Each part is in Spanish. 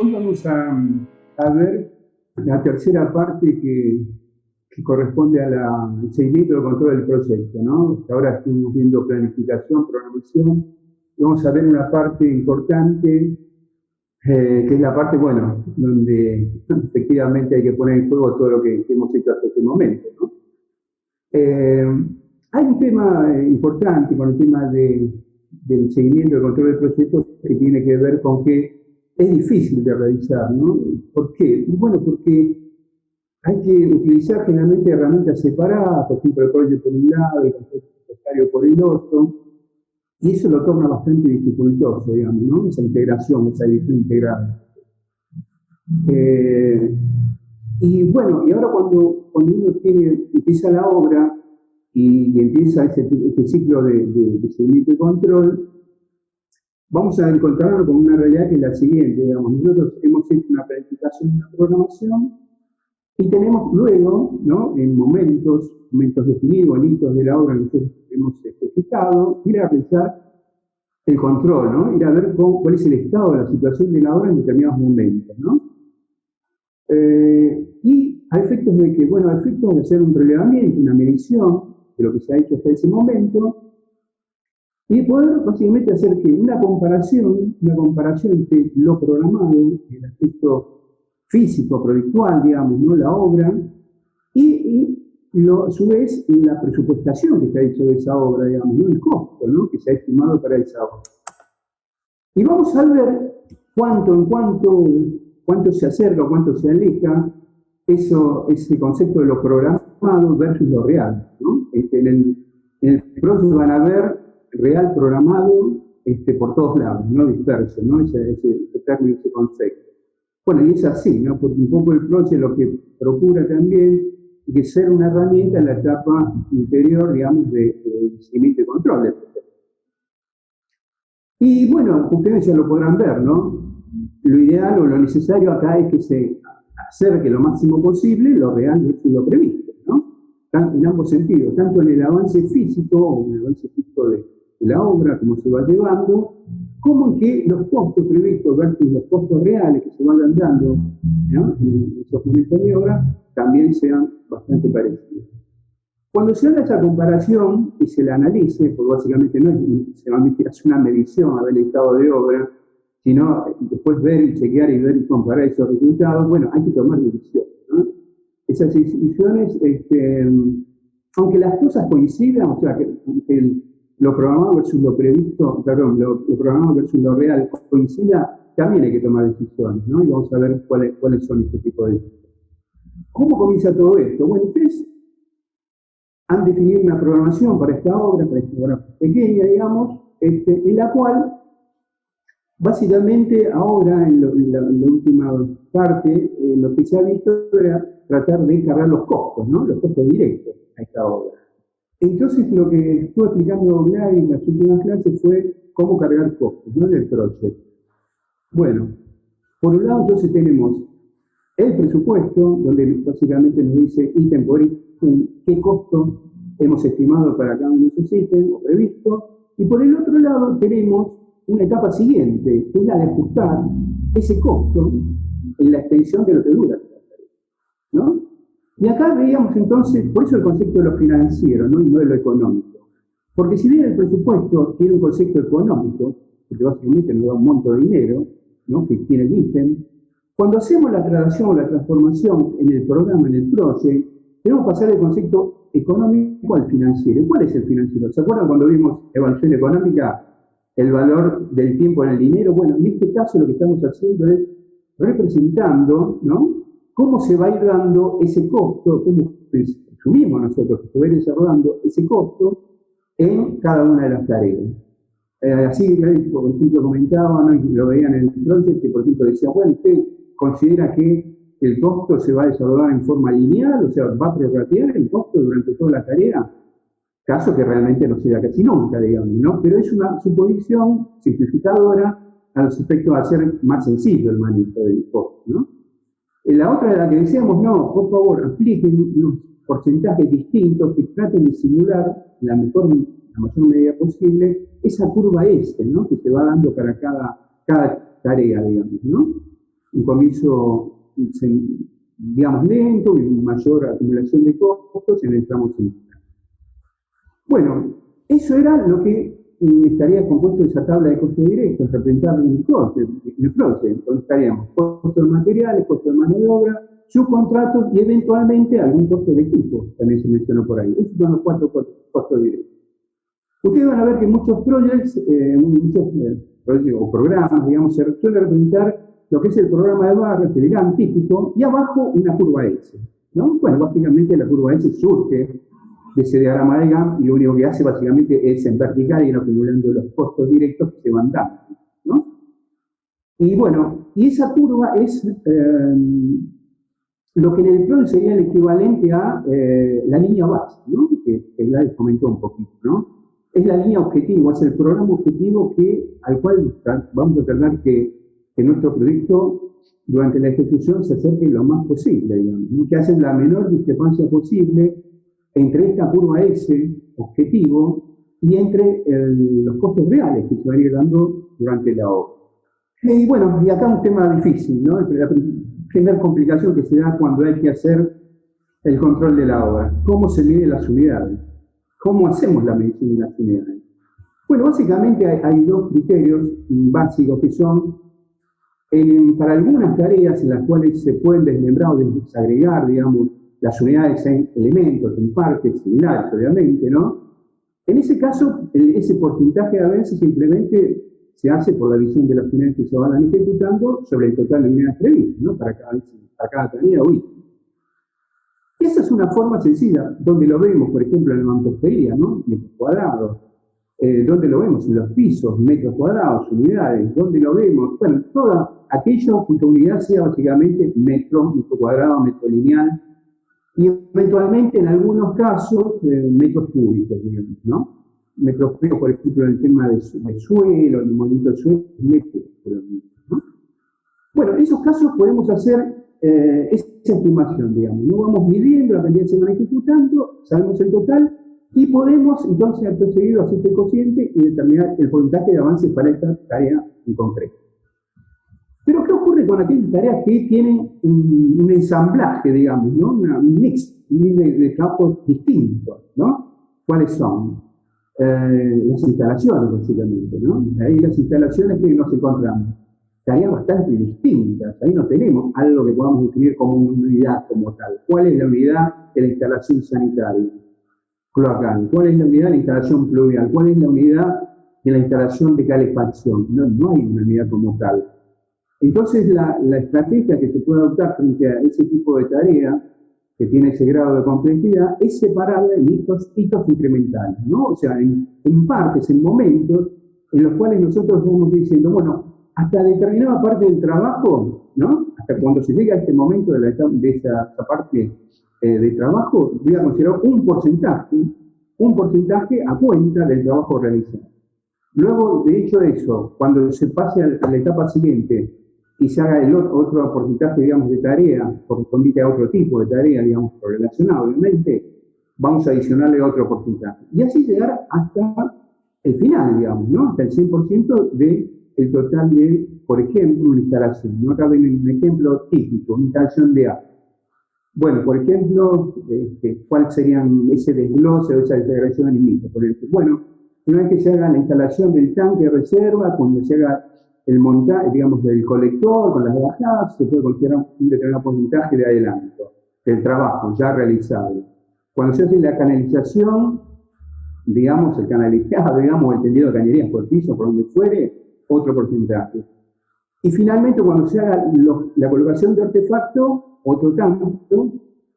Hoy vamos a ver la tercera parte que corresponde al seguimiento del control del proyecto, ¿no? Hasta ahora estuvimos viendo planificación, programación, y vamos a ver una parte importante, que es la parte, bueno, donde efectivamente hay que poner en juego todo lo que hemos hecho hasta este momento, ¿no? Eh, Hay un tema importante con el tema del seguimiento del control del proyecto que tiene que ver con que es difícil de realizar, ¿no? ¿Por qué? Y bueno, porque hay que utilizar generalmente herramientas separadas, por ejemplo, el proyecto por un lado, el control presupuestario por el otro, y eso lo torna bastante dificultoso, digamos, ¿no? Esa integración, esa edición integrada. Eh, y bueno, y ahora cuando uno empieza la obra y empieza este ciclo de seguimiento y control, vamos a encontrarnos con una realidad que es la siguiente, digamos, nosotros hemos hecho una planificación, una programación, y tenemos luego, ¿no? En momentos definidos, en hitos de la obra que nosotros hemos especificado, ir a realizar el control, ¿no? Ir a ver cuál es el estado de la situación de la obra en determinados momentos, ¿no? Y a efectos de que, bueno, a efectos de hacer un relevamiento, una medición de lo que se ha hecho hasta ese momento, y poder básicamente hacer que una comparación entre lo programado, el aspecto físico, proyectual, digamos, ¿no? La obra, a su vez la presupuestación que se ha hecho de esa obra, digamos, ¿no? El costo, ¿no? Que se ha estimado para esa obra. Y vamos a ver cuánto se acerca, cuánto se aleja ese concepto de lo programado versus lo real, ¿no? En el proceso van a ver real programado por todos lados, no disperso, ¿no? Ese término, ese concepto. Bueno, y es así, ¿no? Porque un poco el proceso lo que procura también es que ser una herramienta en la etapa inferior, digamos, de seguimiento y control del proceso. Y bueno, ustedes ya lo podrán ver, ¿no? Lo ideal o lo necesario acá es que se acerque lo máximo posible lo real versus lo previsto, ¿no? En ambos sentidos, tanto en el avance físico o en el avance físico de la obra, cómo se va llevando, como en que los costos previstos versus los costos reales que se vayan dando, ¿no? En esos momentos de obra también sean bastante parecidos. Cuando se haga esa comparación y se la analice, porque básicamente no es solamente hacer una medición a ver el estado de obra, sino después ver y chequear y ver y comparar esos resultados, bueno, hay que tomar decisiones, ¿no? Esas decisiones, aunque las cosas coincidan, o sea, que lo programado versus lo previsto, perdón, lo programado versus lo real coincida, también hay que tomar decisiones, ¿no? Y vamos a ver cuáles son este tipo de decisiones. ¿Cómo comienza todo esto? Bueno, ustedes han definido una programación para esta obra pequeña, digamos, en la cual básicamente ahora, en la última parte, lo que se ha visto era tratar de cargar los costos, ¿no? Los costos directos a esta obra. Entonces, lo que estuvo explicando Gladys en las últimas clases fue cómo cargar costos, ¿no? En el proyecto. Bueno, por un lado, entonces tenemos el presupuesto, donde básicamente nos dice ítem por ítem qué costo hemos estimado para cada uno de esos ítems o previsto, y por el otro lado tenemos una etapa siguiente, que es la de ajustar ese costo en la extensión de lo que dura, ¿no? Y acá veíamos entonces, por eso el concepto de lo financiero, ¿no? Y no de lo económico. Porque si bien el presupuesto tiene un concepto económico, porque básicamente nos da un monto de dinero, ¿no? Que tiene el ítem, cuando hacemos la traslación o la transformación en el programa, en el proyecto, tenemos que pasar del concepto económico al financiero. ¿Cuál es el financiero? ¿Se acuerdan cuando vimos evaluación económica? El valor del tiempo en el dinero. Bueno, en este caso lo que estamos haciendo es representando, ¿no? Cómo se va a ir dando ese costo, cómo asumimos nosotros que se va a ir desarrollando ese costo en cada una de las tareas. Así, por ejemplo, comentaba, ¿no? Y lo veían en el proyecto, que por ejemplo decía, bueno, usted considera que el costo se va a desarrollar en forma lineal, o sea, va a prorratear el costo durante toda la tarea, caso que realmente no se da casi nunca, digamos, ¿no? Pero es una suposición simplificadora a los efectos de hacer más sencillo el manejo del costo, ¿no? La otra de la que decíamos, no, por favor, apliquen unos porcentajes distintos que traten de simular la mayor medida posible esa curva S, ¿no? Que se va dando para cada tarea, digamos, ¿no? un comienzo, digamos, lento y mayor acumulación de costos en el tramo central. Bueno, eso era lo que estaría compuesto de esa tabla de costos directos, representar el coste, el proceso, donde estaríamos costos de materiales, costos de mano de obra, subcontratos y eventualmente algún costo de equipo, también se mencionó por ahí. Esos son los 4 costos directos. Ustedes van a ver que muchos proyectos o programas, digamos, se suele representar lo que es el programa de barras, el GAN típico, y abajo una curva S, ¿no? Bueno, básicamente la curva S surge de ese diagrama de GAN y lo único que hace básicamente es en vertical ir acumulando los costos directos que se van dando, ¿no? Y bueno, y esa curva es lo que en el PRON sería el equivalente a la línea base, ¿no? Que ya les comentó un poquito, ¿no? Es la línea objetivo, es el programa objetivo al cual vamos a tratar que nuestro proyecto durante la ejecución se acerque lo más posible, digamos, ¿no? Que hacen la menor discrepancia posible entre esta curva S, objetivo, y entre los costos reales que se van a ir dando durante la obra. Y bueno, y acá un tema difícil, ¿no? La primera complicación que se da cuando hay que hacer el control de la obra. ¿Cómo se miden las unidades? ¿Cómo hacemos la medición de las unidades? Bueno, básicamente hay 2 criterios básicos que son, para algunas tareas en las cuales se pueden desmembrar o desagregar, digamos, las unidades en elementos, en partes similares, obviamente, ¿no? En ese caso, ese porcentaje a veces simplemente se hace por la visión de las unidades que se van ejecutando sobre el total de unidades previstas, ¿no? Para cada tarea o ítem. Esa es una forma sencilla, donde lo vemos, por ejemplo, en la mampostería, ¿no? Metros cuadrados. Donde lo vemos en los pisos, metros cuadrados, unidades. Donde lo vemos, bueno, todo aquello cuya unidad sea básicamente metro cuadrado, metro lineal, y eventualmente en algunos casos metros cúbicos, digamos, ¿no? Metros cúbicos, por ejemplo, en el tema del suelo, el movimiento del suelo, metros, ¿no? Bueno, en esos casos podemos hacer esa estimación, digamos, no vamos midiendo la cantidad que se van ejecutando, sabemos el total, y podemos entonces acto seguido hacer este cociente y determinar el porcentaje de avance para esta tarea en concreto. Pero ¿qué ocurre con aquellas tareas que tienen un ensamblaje, digamos, ¿no? Un mix de campos distintos, ¿no? ¿Cuáles son? Las instalaciones, básicamente, ¿no? Ahí las instalaciones que nos encontramos. Tareas bastante distintas. Ahí no tenemos algo que podamos definir como una unidad como tal. ¿Cuál es la unidad de la instalación sanitaria cloacal? ¿Cuál es la unidad de la instalación pluvial? ¿Cuál es la unidad de la instalación de calefacción? No hay una unidad como tal. Entonces, la estrategia que se puede adoptar frente a ese tipo de tarea, que tiene ese grado de complejidad, es separarla en hitos incrementales, ¿no? O sea, en partes, en momentos, en los cuales nosotros vamos diciendo, bueno, hasta determinada parte del trabajo, ¿no? Hasta cuando se llega a este momento de esa parte de trabajo, voy a considerar un porcentaje a cuenta del trabajo realizado. Luego, de hecho eso, cuando se pase a la etapa siguiente y se haga el otro porcentaje, digamos, de tarea, correspondiente a otro tipo de tarea, digamos, relacionado, obviamente, vamos a adicionarle otro porcentaje. Y así llegar hasta el final, digamos, ¿no? Hasta el 100% del total de, por ejemplo, una instalación. ¿No? Acá ven un ejemplo típico, una instalación de agua. Bueno, por ejemplo, ¿cuál sería ese desglose o esa integración anímica? Por ejemplo, bueno, una vez que se haga la instalación del tanque de reserva, cuando se haga el montaje, digamos, del colector con las bajadas, se puede considerar un determinado porcentaje de adelanto del trabajo ya realizado. Cuando se hace la canalización, digamos, el canalizado, digamos, el tendido de cañerías por piso, por donde fuere, otro porcentaje. Y finalmente, cuando se haga la colocación de artefacto, otro tanto,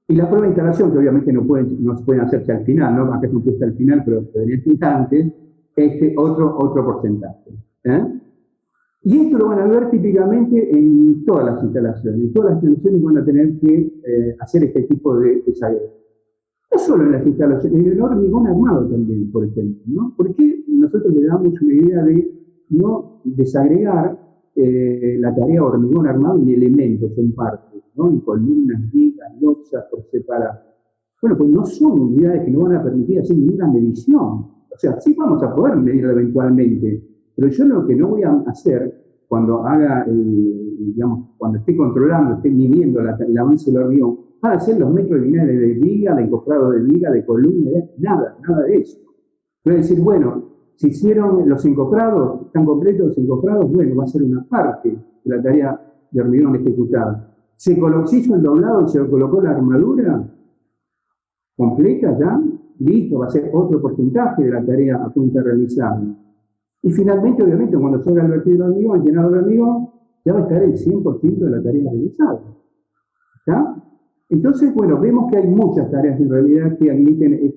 y la prueba de instalación, que obviamente no se pueden hacerse al final, ¿no? Acá es un puesto al final, pero debería ser antes, otro porcentaje. Y esto lo van a ver típicamente en todas las instalaciones. Todas las instalaciones van a tener que hacer este tipo de desagrego. No solo en las instalaciones, en el hormigón armado también, por ejemplo, ¿no? ¿Por qué nosotros le damos una idea de no desagregar la tarea hormigón armado en elementos, en partes, ¿no? En columnas, vigas, losas, por separado? Bueno, pues no son unidades que no van a permitir hacer ninguna medición. O sea, sí vamos a poder medirlo eventualmente, pero yo lo que no voy a hacer cuando haga, digamos, cuando esté controlando, esté midiendo el avance del hormigón, van a ser los metros lineales de viga, de encofrado de viga, de columna, nada de eso. Puede decir, bueno, si hicieron los encofrados, están completos los encofrados, bueno, va a ser una parte de la tarea de hormigón ejecutada. Se hizo el doblado y se colocó la armadura completa ya, listo, va a ser otro porcentaje de la tarea a punto de realizarla. Y finalmente, obviamente, cuando salga el vertido de hormigón, el llenado de hormigón, ya va a estar el 100% de la tarea realizada. ¿Está? Entonces, bueno, vemos que hay muchas tareas en realidad que admiten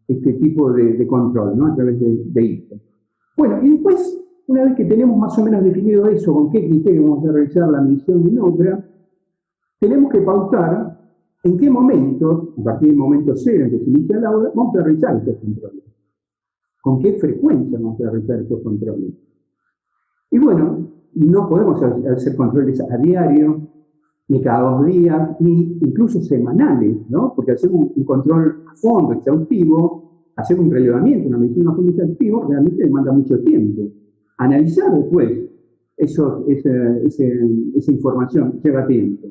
este tipo de control, ¿no? A través de ISO. Bueno, y después, una vez que tenemos más o menos definido eso, con qué criterio vamos a realizar la medición de una obra, tenemos que pautar en qué momento, a partir del momento cero en que se inicia la obra, vamos a realizar estos controles. ¿Con qué frecuencia vamos a realizar estos controles? Y bueno, no podemos hacer controles a diario, ni cada 2 días, ni incluso semanales, ¿no? Porque hacer un control a fondo, exhaustivo, hacer un relevamiento, una medición a fondo exhaustivo, realmente demanda mucho tiempo. Analizar después esa información lleva tiempo.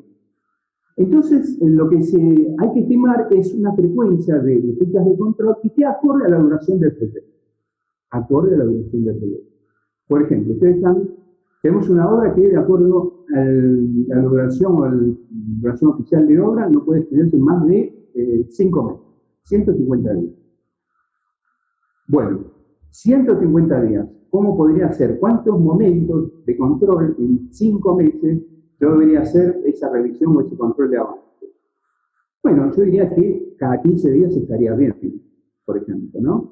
Entonces, lo que hay que estimar es una frecuencia de fechas de control que esté acorde a la duración del proyecto. Acorde a la duración del proyecto. Por ejemplo, tenemos una obra que, de acuerdo a la duración o a la duración oficial de obra, no puede extenderse más de 5 meses, 150 días. Bueno, 150 días, ¿cómo podría ser? ¿Cuántos momentos de control en 5 meses yo debería hacer esa revisión o ese control de avance? Bueno, yo diría que cada 15 días estaría bien, por ejemplo, ¿no?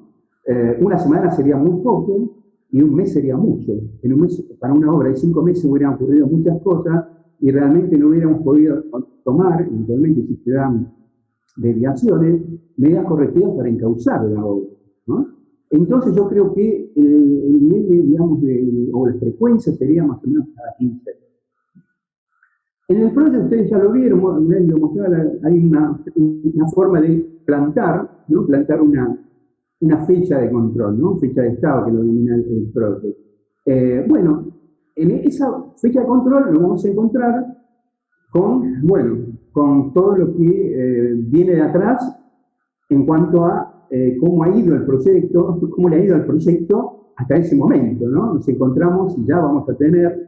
Una semana sería muy poco y un mes sería mucho. En un mes, para una obra de 5 meses hubieran ocurrido muchas cosas y realmente no hubiéramos podido tomar, eventualmente si se dan desviaciones, medidas correctivas para encauzar la obra, ¿no? Entonces yo creo que el nivel, digamos, o la frecuencia sería más o menos cada 15 días. En el proyecto ustedes ya lo vieron, lo mostraba, hay una forma de plantar, ¿no? Plantar una fecha de control, ¿no? Fecha de estado que lo denomina el proyecto. Bueno, en esa fecha de control lo vamos a encontrar con todo lo que viene de atrás en cuanto a cómo ha ido el proyecto, cómo le ha ido al proyecto hasta ese momento, ¿no? Nos encontramos y ya vamos a tener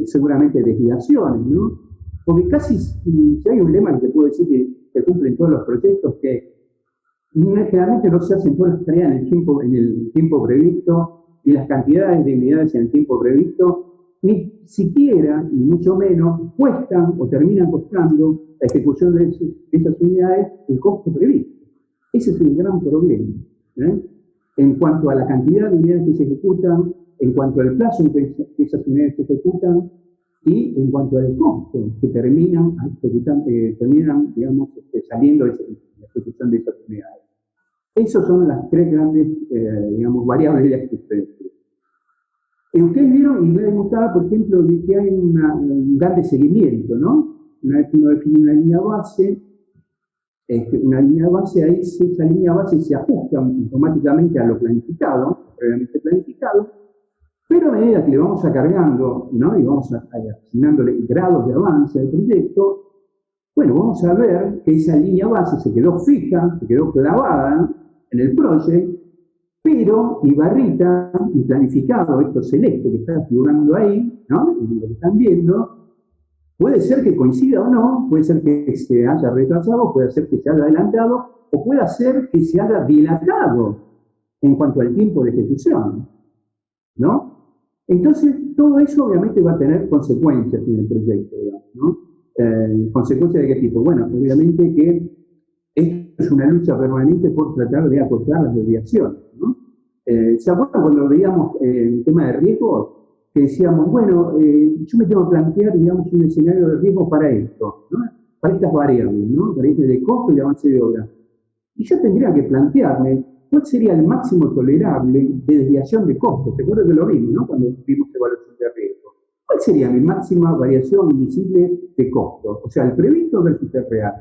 seguramente desviaciones, ¿no? Porque casi, si hay un lema que te puedo decir que se cumple en todos los proyectos, que generalmente no se hacen todas las tareas en el tiempo previsto, y las cantidades de unidades en el tiempo previsto, ni siquiera, ni mucho menos, cuestan o terminan costando la ejecución de esas unidades el costo previsto. Ese es el gran problema, ¿eh? En cuanto a la cantidad de unidades que se ejecutan, en cuanto al plazo en que esas unidades se ejecutan y en cuanto al costo que terminan, digamos, saliendo de la ejecución de esas unidades. Esas son las 3 grandes, digamos, variables de la ejecución. Ustedes vieron, y les demostraba, por ejemplo, de que hay un gran de seguimiento, ¿no? Una vez que uno define una línea base, ahí esa línea base se ajusta automáticamente a lo planificado, previamente planificado, pero a medida que le vamos cargando, ¿no? Y vamos asignándole grados de avance al proyecto, bueno, vamos a ver que esa línea base se quedó fija, se quedó clavada en el proyecto, pero mi barrita, mi planificado, esto celeste que está figurando ahí, ¿no? Y lo que están viendo, puede ser que coincida o no, puede ser que se haya retrasado, puede ser que se haya adelantado, o puede ser que se haya dilatado en cuanto al tiempo de ejecución, ¿no? Entonces, todo eso obviamente va a tener consecuencias en el proyecto, digamos, ¿no? ¿Consecuencias de qué tipo? Bueno, obviamente que esto es una lucha permanente por tratar de acotar las desviaciones, ¿no? ¿Se acuerdan cuando veíamos el tema de riesgos? Que decíamos, bueno, yo me tengo que plantear, digamos, un escenario de riesgo para esto, ¿no? Para estas variables, ¿no? Variables de costo y de avance de obra. Y yo tendría que plantearme cuál sería el máximo tolerable de desviación de costos. ¿Se acuerdan que lo vimos, ¿no? Cuando vimos evaluación de riesgo. ¿Cuál sería mi máxima variación invisible de costos? O sea, el previsto versus el real.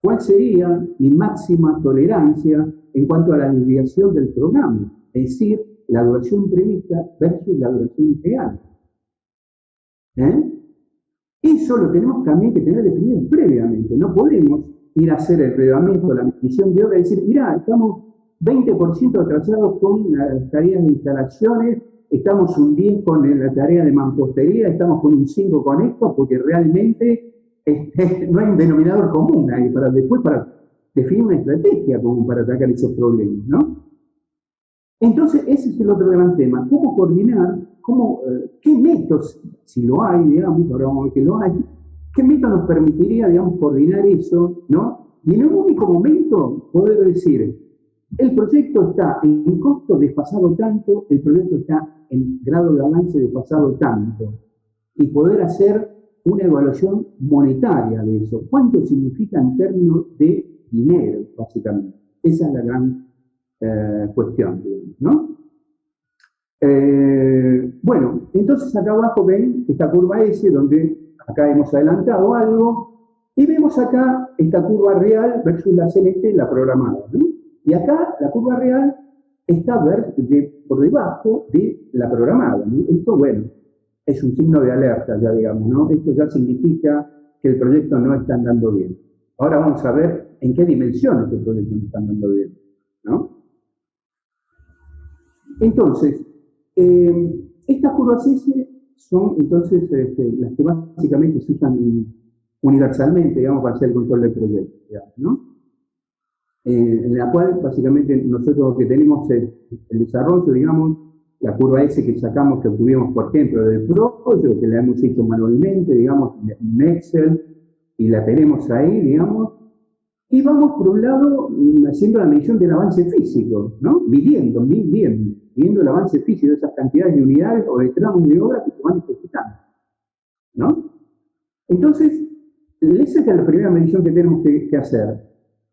¿Cuál sería mi máxima tolerancia en cuanto a la desviación del programa? Es decir, la duración prevista versus la duración real. Eso lo tenemos también que tener definido previamente. No podemos ir a hacer el reglamento, la medición de obra y decir, mirá, estamos 20% atrasados con las tareas de instalaciones, estamos un 10 con la tarea de mampostería, estamos con un 5 con esto, porque realmente no hay un denominador común ahí para después para definir una estrategia común para atacar esos problemas, ¿no? Entonces, ese es el otro gran tema. ¿Cómo coordinar? ¿Qué métodos, si lo hay, digamos, ahora vamos a ver que lo hay, qué método nos permitiría, digamos, coordinar eso, ¿no? Y en un único momento poder decir, el proyecto está en costo desfasado tanto, el proyecto está en grado de avance desfasado tanto, y poder hacer una evaluación monetaria de eso. ¿Cuánto significa en términos de dinero, básicamente? Esa es la gran cuestión, ¿no? Bueno, entonces acá abajo ven esta curva S, donde acá hemos adelantado algo, y vemos acá esta curva real versus la celeste, la programada, ¿no? Y acá la curva real está por debajo de la programada, ¿no? Esto, bueno, es un signo de alerta ya, digamos, ¿no? Esto ya significa que el proyecto no está andando bien. Ahora vamos a ver en qué dimensiones el proyecto no está andando bien, ¿no? Entonces, estas curvas S son entonces las que básicamente se usan universalmente, digamos, para hacer el control del proyecto, digamos, ¿no? En la cual básicamente nosotros lo que tenemos es el desarrollo, digamos, la curva S que sacamos, que obtuvimos, por ejemplo, del PROYO, que la hemos hecho manualmente, digamos, en Excel, y la tenemos ahí, digamos, y vamos, por un lado, haciendo la medición del avance físico, ¿no? Midiendo el avance físico de esas cantidades de unidades o de tramos de obra que se van ejecutando, ¿no? Entonces, esa es la primera medición que tenemos que hacer.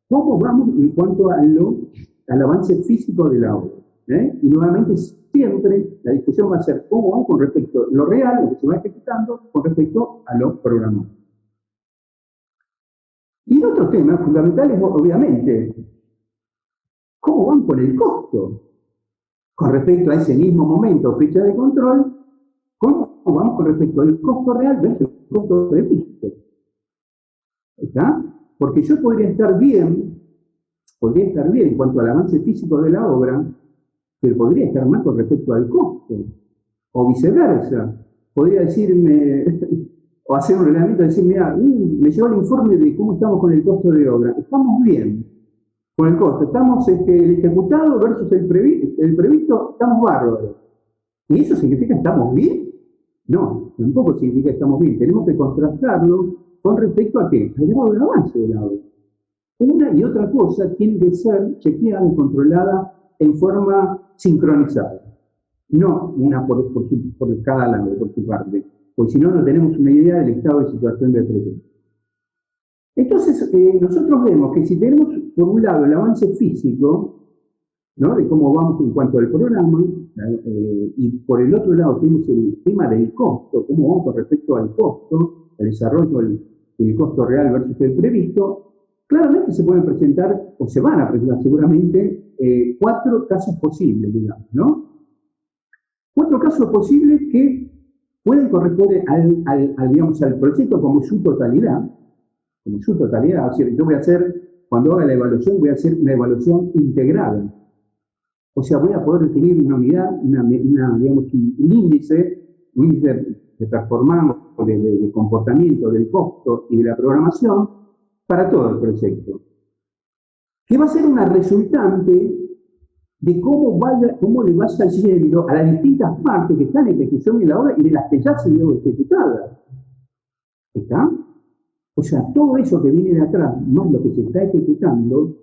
¿Cómo vamos en cuanto al avance físico de la obra? Y nuevamente, siempre la discusión va a ser cómo vamos con respecto a lo real, lo que se va ejecutando, con respecto a lo programado. Y el otro tema fundamental es, obviamente, ¿cómo van con el costo? Con respecto a ese mismo momento, fecha de control, ¿cómo vamos con respecto al costo real versus el costo previsto? ¿Está? Porque yo podría estar bien en cuanto al avance físico de la obra, pero podría estar mal con respecto al costo. O viceversa. Podría decirme, o hacer un reglamento y decir, mira, me llegó el informe de cómo estamos con el costo de obra. Estamos bien con el costo. Estamos el ejecutado versus el previsto, estamos bárbaros. ¿Y eso significa que estamos bien? No, tampoco significa que estamos bien. Tenemos que contrastarlo con respecto a ¿qué? Al grado de avance de la obra. Una y otra cosa tiene que ser chequeada y controlada en forma sincronizada. No una por cada lado, por su parte. Porque si no, no tenemos una idea del estado de situación del proyecto. Entonces, nosotros vemos que si tenemos, por un lado, el avance físico, ¿no? De cómo vamos en cuanto al programa, y por el otro lado tenemos el tema del costo, cómo vamos con respecto al costo, el desarrollo del costo real versus el previsto, claramente se pueden presentar, o se van a presentar seguramente, 4 casos posibles, digamos, ¿no? 4 casos posibles que pueden corresponder al proyecto como su totalidad, es decir, yo voy a hacer, cuando haga la evaluación, voy a hacer una evaluación integrada. O sea, voy a poder definir una unidad, digamos, un índice de performance, de comportamiento, del costo y de la programación para todo el proyecto. Que va a ser una resultante de cómo le vaya yendo a las distintas partes que están en ejecución de la obra y de las que ya se dio ejecutadas. ¿Está? O sea, todo eso que viene de atrás, más lo que se está ejecutando,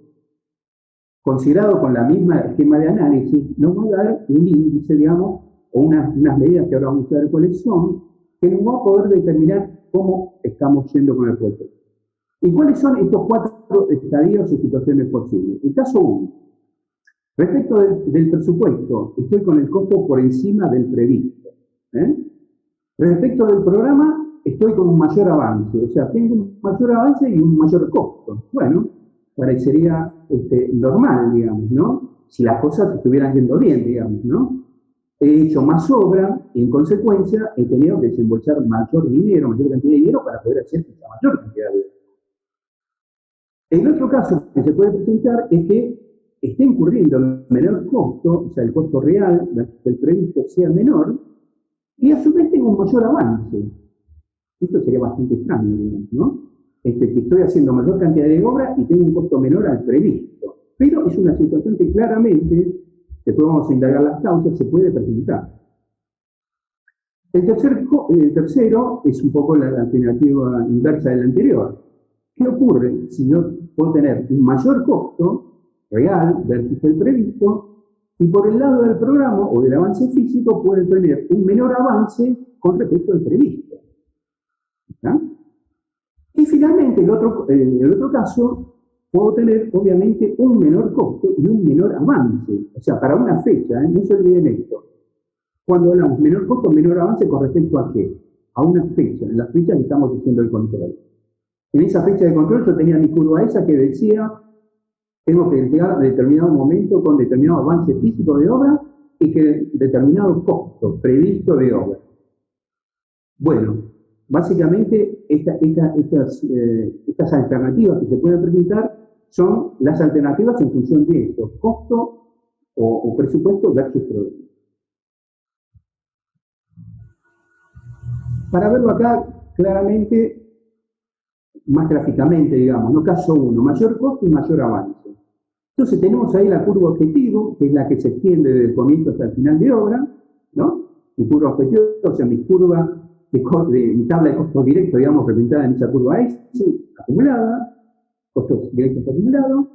considerado con la misma esquema de análisis, nos va a dar un índice, digamos, o unas medidas que ahora vamos a ver cuáles son, que nos va a poder determinar cómo estamos yendo con el proyecto. ¿Y cuáles son estos 4 estadios o situaciones posibles? El caso 1. Respecto del presupuesto, estoy con el costo por encima del previsto. Respecto del programa, estoy con un mayor avance. O sea, tengo un mayor avance y un mayor costo. Bueno, parecería normal, digamos, ¿no? si las cosas estuvieran yendo bien, digamos, ¿no? He hecho más obra y en consecuencia he tenido que desembolsar mayor dinero, mayor cantidad de dinero para poder hacer esa mayor cantidad de obra. El otro caso que se puede presentar es que esté incurriendo en menor costo, o sea, el costo real del previsto sea menor, y a su vez tengo un mayor avance. Esto sería bastante extraño, digamos, ¿no? Que estoy haciendo mayor cantidad de obra y tengo un costo menor al previsto. Pero es una situación que claramente, después vamos a indagar las causas, se puede presentar. El tercero es un poco la alternativa inversa de la anterior. ¿Qué ocurre si yo puedo tener un mayor costo real versus el previsto y por el lado del programa o del avance físico puedo tener un menor avance con respecto al previsto? ¿Está? Y finalmente, el otro caso, puedo tener obviamente un menor costo y un menor avance. O sea, para una fecha, no se olviden esto. Cuando hablamos menor costo, menor avance, ¿con respecto a qué? A una fecha. En las fechas estamos haciendo el control. En esa fecha de control yo tenía mi curva esa que decía, tengo que llegar a determinado momento con determinado avance físico de obra y que determinado costo previsto de obra. Bueno, básicamente estas alternativas que se pueden presentar son las alternativas en función de esto, costo o presupuesto versus programa. Para verlo acá claramente, más gráficamente, digamos, ¿no? Caso 1, mayor costo y mayor avance. Entonces tenemos ahí la curva objetivo, que es la que se extiende desde el comienzo hasta el final de obra, ¿no? Mi curva objetivo, o sea, mi curva mi tabla de costos directos, digamos, representada en esa curva S, acumulada, costos directos acumulados.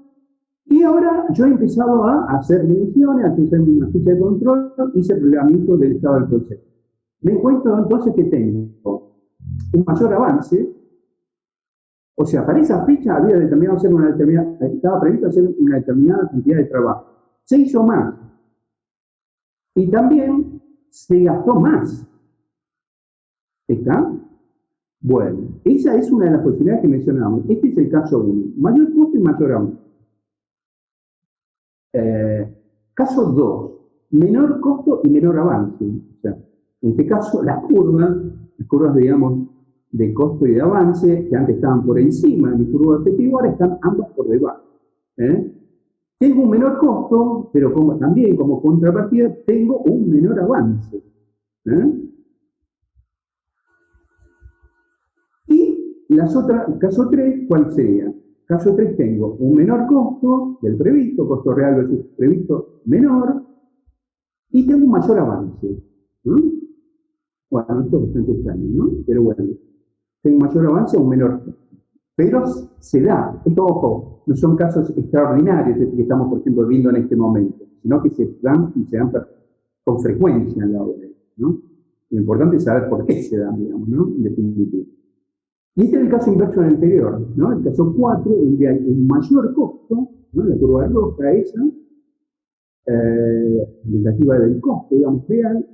Y ahora yo he empezado a hacer mediciones, a hacer una ficha de control, hice el programamiento del estado del proceso. Me encuentro entonces que tengo un mayor avance. O sea, para esa fecha había determinado hacer estaba previsto hacer una determinada cantidad de trabajo. Se hizo más. Y también se gastó más. ¿Está? Bueno, esa es una de las posibilidades que mencionamos. Este es el caso 1. Mayor costo y mayor avance. Caso 2. Menor costo y menor avance. O sea, en este caso, las curvas, digamos, de costo y de avance, que antes estaban por encima de mi curva objetivo, ahora están ambas por debajo. Tengo un menor costo, pero también como contrapartida tengo un menor avance. Y caso 3, ¿cuál sería? Caso 3 tengo un menor costo del previsto, costo real versus previsto menor, y tengo un mayor avance. Bueno, esto es bastante extraño, ¿no? Pero bueno. Tengo un mayor avance o un menor. Pero se da. Esto, ojo, no son casos extraordinarios que estamos, por ejemplo, viendo en este momento, sino que se dan y se dan con frecuencia en la obra, ¿no? Lo importante es saber por qué se dan, digamos, ¿no? En definitiva. Y este es el caso inverso del anterior, ¿no? El caso 4, donde hay un mayor costo, ¿no? La curva roja esa, relativa del costo, digamos, real,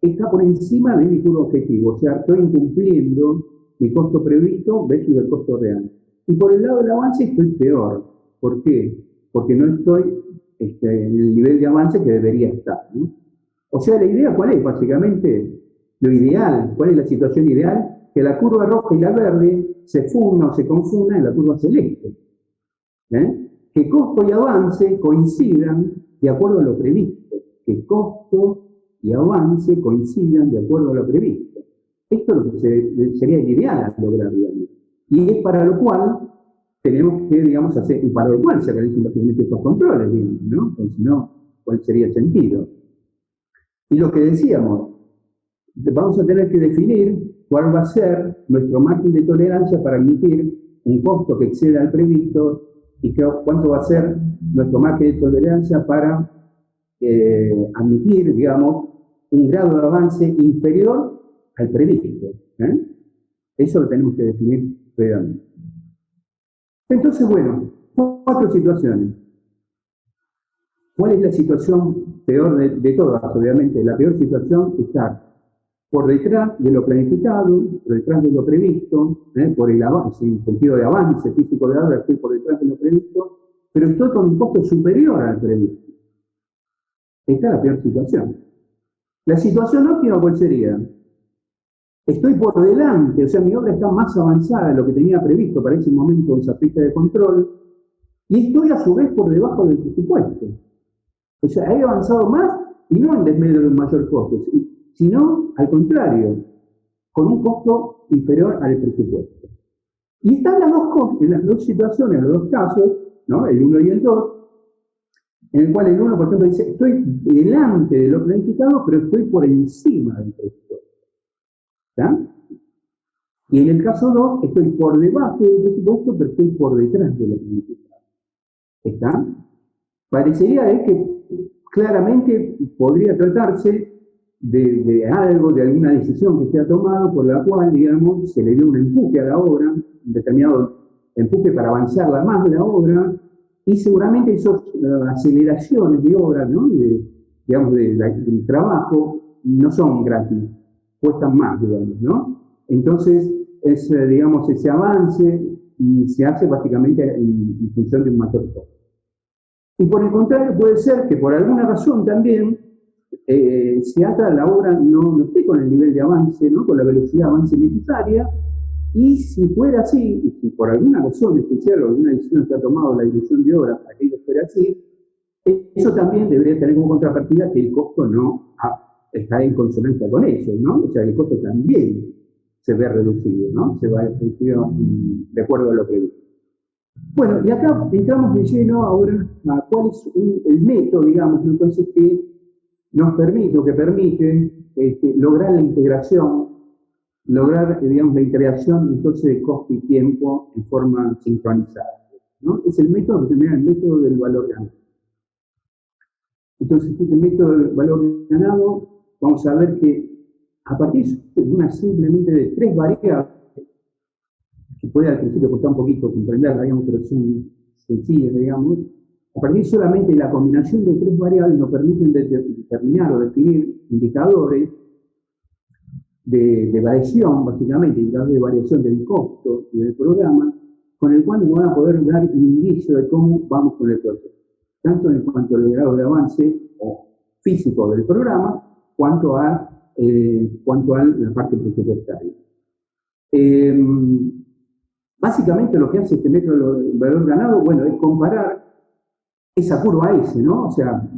está por encima de mi curva objetivo, o sea, estoy incumpliendo mi costo previsto versus el costo real. Y por el lado del avance estoy peor. ¿Por qué? Porque no estoy en el nivel de avance que debería estar, ¿no? O sea, la idea, ¿cuál es? Básicamente, lo ideal, ¿cuál es la situación ideal? Que la curva roja y la verde se fundan o se confundan en la curva celeste. Que costo y avance coincidan de acuerdo a lo previsto. Que costo y avance coincidan de acuerdo a lo previsto. Esto es lo que sería el ideal a lograr, digamos. Y es para lo cual tenemos que, digamos, para lo cual se realizan básicamente estos controles, digamos, ¿no? Porque si no, ¿cuál sería el sentido? Y lo que decíamos, vamos a tener que definir cuál va a ser nuestro margen de tolerancia para admitir un costo que exceda al previsto y cuánto va a ser nuestro margen de tolerancia para admitir, digamos, un grado de avance inferior al previsto. Eso lo tenemos que definir previamente. Entonces, bueno, 4 situaciones. ¿Cuál es la situación peor de todas? Obviamente, la peor situación es estar por detrás de lo planificado, por detrás de lo previsto, por el avance, en sentido de avance físico de obra, estoy por detrás de lo previsto, pero estoy con un costo superior al previsto. Esta es la peor situación. La situación óptima, ¿cuál sería? Estoy por delante, o sea, mi obra está más avanzada de lo que tenía previsto para ese momento de esa pista de control, y estoy a su vez por debajo del presupuesto. O sea, he avanzado más y no en desmedro de un mayor costo, sino al contrario, con un costo inferior al presupuesto. Y están en las dos situaciones, en los dos casos, ¿no? El 1 y el 2, en el cual el 1, por ejemplo, dice, estoy delante de lo planificado, pero estoy por encima del presupuesto. ¿Está? Y en el caso 2, estoy por debajo del presupuesto, pero estoy por detrás de lo planificado. ¿Está? Parecería que claramente podría tratarse de algo, de alguna decisión que se ha tomado por la cual, digamos, se le dio un empuje a la obra, un determinado empuje para avanzarla más la obra, y seguramente esas aceleraciones de obra, ¿no? Digamos, del trabajo, no son gratis, cuestan más, digamos, ¿no? Entonces, digamos, ese avance y se hace básicamente en función de un mayor costo. Y por el contrario, puede ser que por alguna razón también si hasta la obra no esté con el nivel de avance, ¿no? Con la velocidad de avance necesaria, y si fuera así, y si por alguna razón especial o alguna decisión que ha tomado la dirección de obra para que ello fuera así, eso también debería tener como contrapartida que el costo no está en consonancia con eso, ¿no? O sea, el costo también se ve reducido, ¿no? Se va reducido de acuerdo a lo previsto. Bueno, y acá entramos de lleno ahora a cuál es el método, digamos, entonces que nos permite, o que permite lograr la integración, lograr, digamos, la integración entonces de costo y tiempo en forma sincronizada, ¿no? Es el método que se llama el método del valor ganado. Entonces, este método del valor ganado, vamos a ver que a partir de una simplemente de 3 variables, que puede al principio costar un poquito comprenderla, digamos, pero son sencillas, digamos, a partir solamente de la combinación de 3 variables nos permiten determinar o definir indicadores de variación, básicamente, indicadores de variación del costo y del programa, con el cual nos van a poder dar un indicio de cómo vamos con el proceso, tanto en cuanto al grado de avance o físico del programa, cuanto a la parte presupuestaria. Básicamente lo que hace este método del valor ganado, bueno, es comparar esa curva S, ¿no? O sea,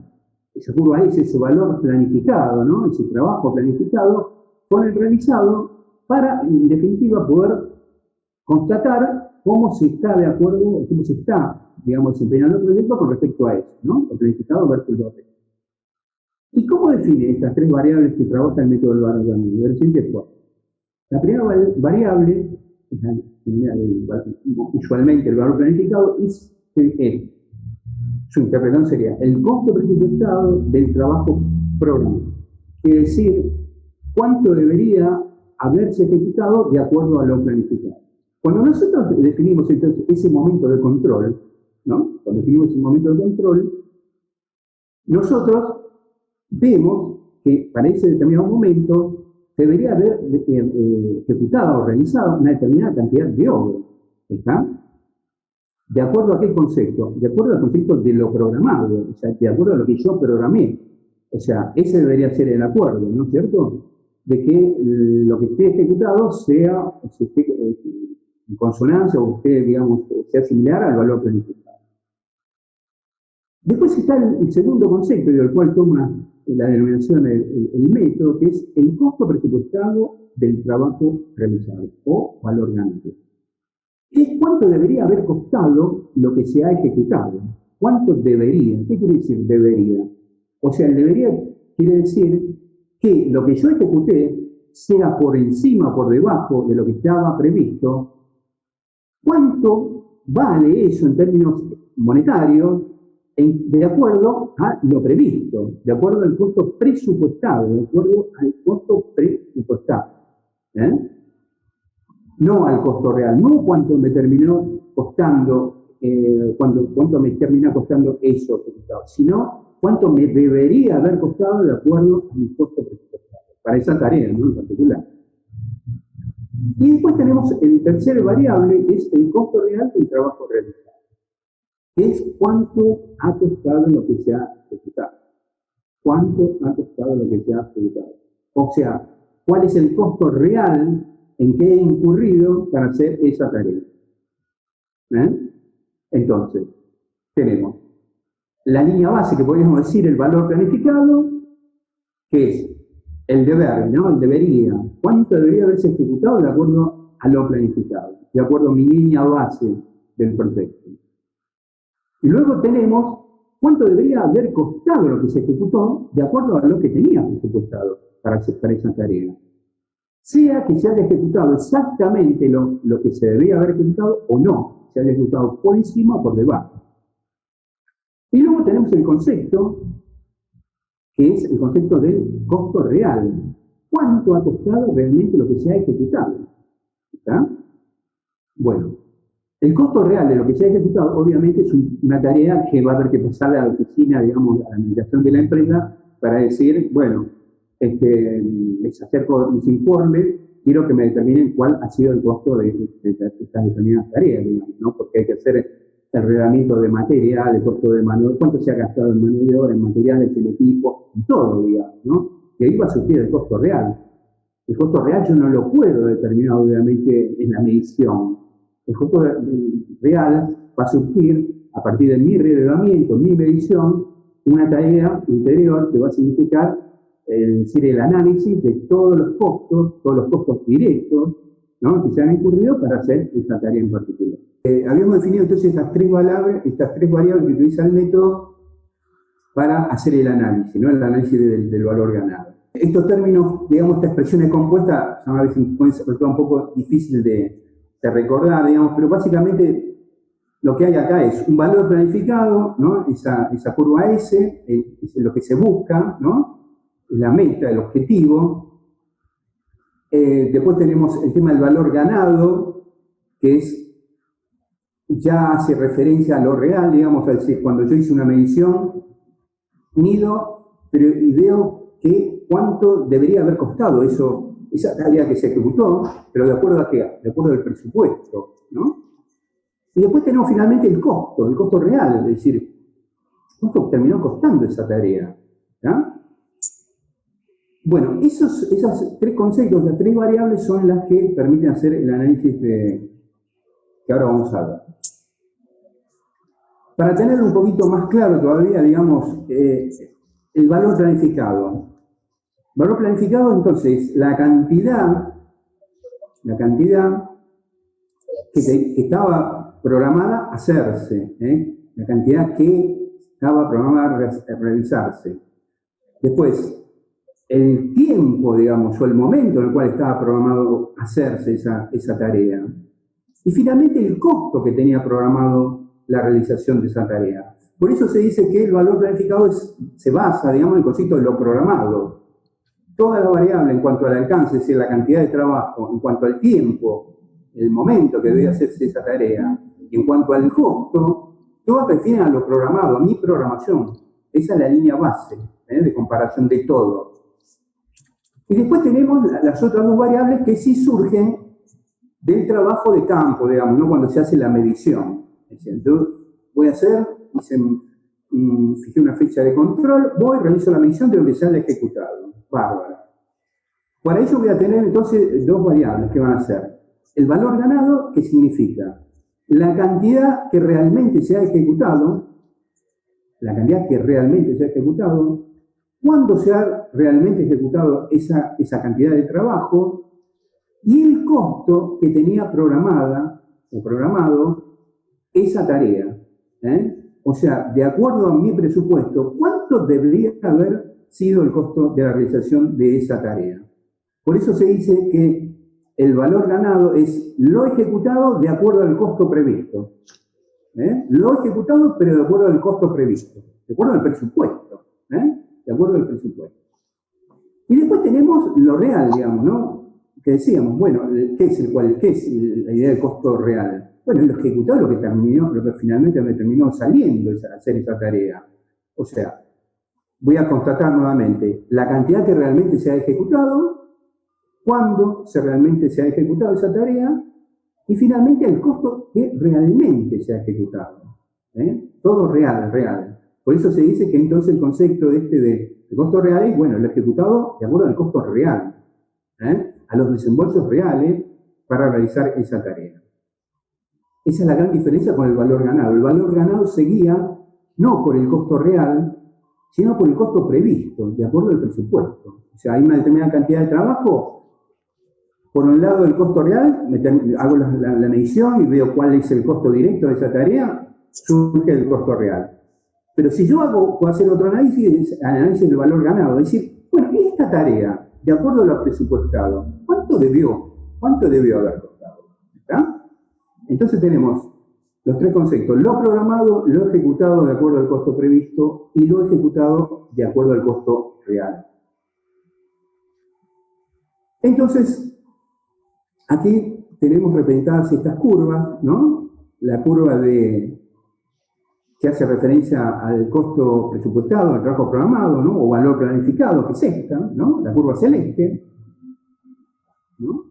esa curva S, ese valor planificado, ¿no? Ese trabajo planificado con el realizado para, en definitiva, poder constatar cómo se está de acuerdo, cómo se está, digamos, desempeñando el proyecto con respecto a eso, ¿no? El planificado versus lo real. ¿Y cómo define estas 3 variables que trabaja el método del valor ganado? De la siguiente forma. La primera variable, usualmente el valor planificado, es su interpretación sería el costo presupuestado del trabajo programado. Quiere decir, cuánto debería haberse ejecutado de acuerdo a lo planificado. Cuando nosotros definimos entonces ese momento de control, ¿no? Cuando definimos ese momento de control, nosotros vemos que para ese determinado momento debería haber ejecutado o realizado una determinada cantidad de obra. ¿Está? ¿De acuerdo a qué concepto? De acuerdo al concepto de lo programado, o sea, de acuerdo a lo que yo programé. O sea, ese debería ser el acuerdo, ¿no es cierto? De que lo que esté ejecutado sea en consonancia o esté, digamos, sea similar al valor planificado. Después está el segundo concepto, del cual toma la denominación el método, que es el costo presupuestado del trabajo realizado, o valor ganado. Es cuánto debería haber costado lo que se ha ejecutado. ¿Cuánto debería? ¿Qué quiere decir debería? O sea, el debería quiere decir que lo que yo ejecuté, sea por encima o por debajo de lo que estaba previsto, ¿cuánto vale eso en términos monetarios de acuerdo a lo previsto, de acuerdo al costo presupuestado, de acuerdo al costo presupuestado? No al costo real, no cuánto me terminó costando, cuánto me termina costando eso, sino cuánto me debería haber costado de acuerdo a mi costo presupuestario, para esa tarea, ¿no? En particular. Y después tenemos el tercer variable, que es el costo real del trabajo realizado. es cuánto ha costado lo que se ha ejecutado. ¿Cuánto ha costado lo que se ha ejecutado? O sea, ¿cuál es el costo real en que he incurrido para hacer esa tarea? Entonces, tenemos la línea base, que podríamos decir el valor planificado, que es el deber, ¿no? El debería. ¿Cuánto debería haberse ejecutado de acuerdo a lo planificado? De acuerdo a mi línea base del proyecto. Y luego tenemos cuánto debería haber costado lo que se ejecutó de acuerdo a lo que tenía presupuestado para aceptar esa tarea. Sea que se haya ejecutado exactamente lo que se debía haber ejecutado o no, se haya ejecutado por encima o por debajo. Y luego tenemos el concepto, que es el concepto del costo real. ¿Cuánto ha costado realmente lo que se ha ejecutado? ¿Está? Bueno, el costo real de lo que se ha ejecutado, obviamente, es una tarea que va a haber que pasar a la oficina, digamos, a la administración de la empresa, para decir, bueno, les acerco mis informes, quiero que me determinen cuál ha sido el costo de estas determinadas tareas, digamos, ¿no? Porque hay que hacer el reglamento de material, el costo de mano, cuánto se ha gastado en mano de obra, en materiales, en equipo, y todo, digamos, ¿no? Y ahí va a surgir el costo real. El costo real yo no lo puedo determinar, obviamente, en la medición. El costo real va a surgir a partir de mi relevamiento, mi medición, una tarea interior que va a significar el análisis de todos los costos directos, ¿no? Que se han incurrido para hacer esta tarea en particular. Habíamos definido entonces estas tres variables que utiliza el método para hacer el análisis, ¿no? El análisis del valor ganado. Estos términos, digamos, estas expresiones compuestas, a veces pueden ser un poco difícil de recordar, digamos, pero básicamente lo que hay acá es un valor planificado, ¿no? Esa curva S, es lo que se busca, ¿no? Es la meta, el objetivo. Después tenemos el tema del valor ganado, que ya hace referencia a lo real, digamos, es decir, cuando yo hice una medición, mido, pero y veo cuánto debería haber costado esa tarea que se ejecutó, pero ¿de acuerdo a qué? De acuerdo al presupuesto, ¿no? Y después tenemos finalmente el costo real, es decir, ¿cuánto terminó costando esa tarea? ¿Ya? Bueno, esas tres conceptos, las tres variables son las que permiten hacer el análisis que ahora vamos a ver. Para tenerlo un poquito más claro todavía, digamos, el valor planificado. Valor planificado, entonces, la cantidad que estaba programada a hacerse, la cantidad que estaba programada a realizarse. Después, el tiempo, digamos, o el momento en el cual estaba programado hacerse esa tarea. Y finalmente el costo que tenía programado la realización de esa tarea. Por eso se dice que el valor planificado se basa, digamos, en el concepto de lo programado. Toda la variable en cuanto al alcance, es decir, la cantidad de trabajo, en cuanto al tiempo, el momento que debe hacerse esa tarea, y en cuanto al costo, todas refieren a lo programado, a mi programación. Esa es la línea base, de comparación de todo. Y después tenemos las otras dos variables que sí surgen del trabajo de campo, digamos, ¿no? Cuando se hace la medición. Es decir, yo voy a hacer, fijé una fecha de control, realizo la medición de lo que se haya ejecutado. Bárbaro. Para ello voy a tener entonces dos variables que van a ser el valor ganado, que significa la cantidad que realmente se ha ejecutado, cuándo se ha realmente ejecutado esa cantidad de trabajo, y el costo que tenía programado esa tarea. O sea, de acuerdo a mi presupuesto, ¿cuánto debería haber sido el costo de la realización de esa tarea? Por eso se dice que el valor ganado es lo ejecutado de acuerdo al costo previsto. Lo ejecutado, pero de acuerdo al costo previsto. De acuerdo al presupuesto. De acuerdo al presupuesto. Y después tenemos lo real, digamos, ¿no? Que decíamos, bueno, ¿qué es la idea del costo real? Bueno, lo ejecutado, lo que finalmente me terminó saliendo hacer esa tarea. O sea, voy a constatar nuevamente la cantidad que realmente se ha ejecutado, cuándo realmente se ha ejecutado esa tarea, y finalmente el costo que realmente se ha ejecutado. Todo real, real. Por eso se dice que entonces el concepto de costo real es, bueno, lo ejecutado de acuerdo al costo real, a los desembolsos reales para realizar esa tarea. Esa es la gran diferencia con el valor ganado. El valor ganado se guía no por el costo real, sino por el costo previsto, de acuerdo al presupuesto. O sea, hay una determinada cantidad de trabajo, por un lado el costo real, hago la medición y veo cuál es el costo directo de esa tarea, surge el costo real. Pero si yo puedo hacer otro análisis del valor ganado, es decir, bueno, esta tarea, de acuerdo a lo presupuestado, ¿cuánto debió haber costado? ¿Está? Entonces tenemos los tres conceptos: lo programado, lo ejecutado de acuerdo al costo previsto y lo ejecutado de acuerdo al costo real. Entonces, aquí tenemos representadas estas curvas, ¿no? La curva que hace referencia al costo presupuestado, al trabajo programado, ¿no? O valor planificado, que es esta, ¿no? La curva celeste, ¿no?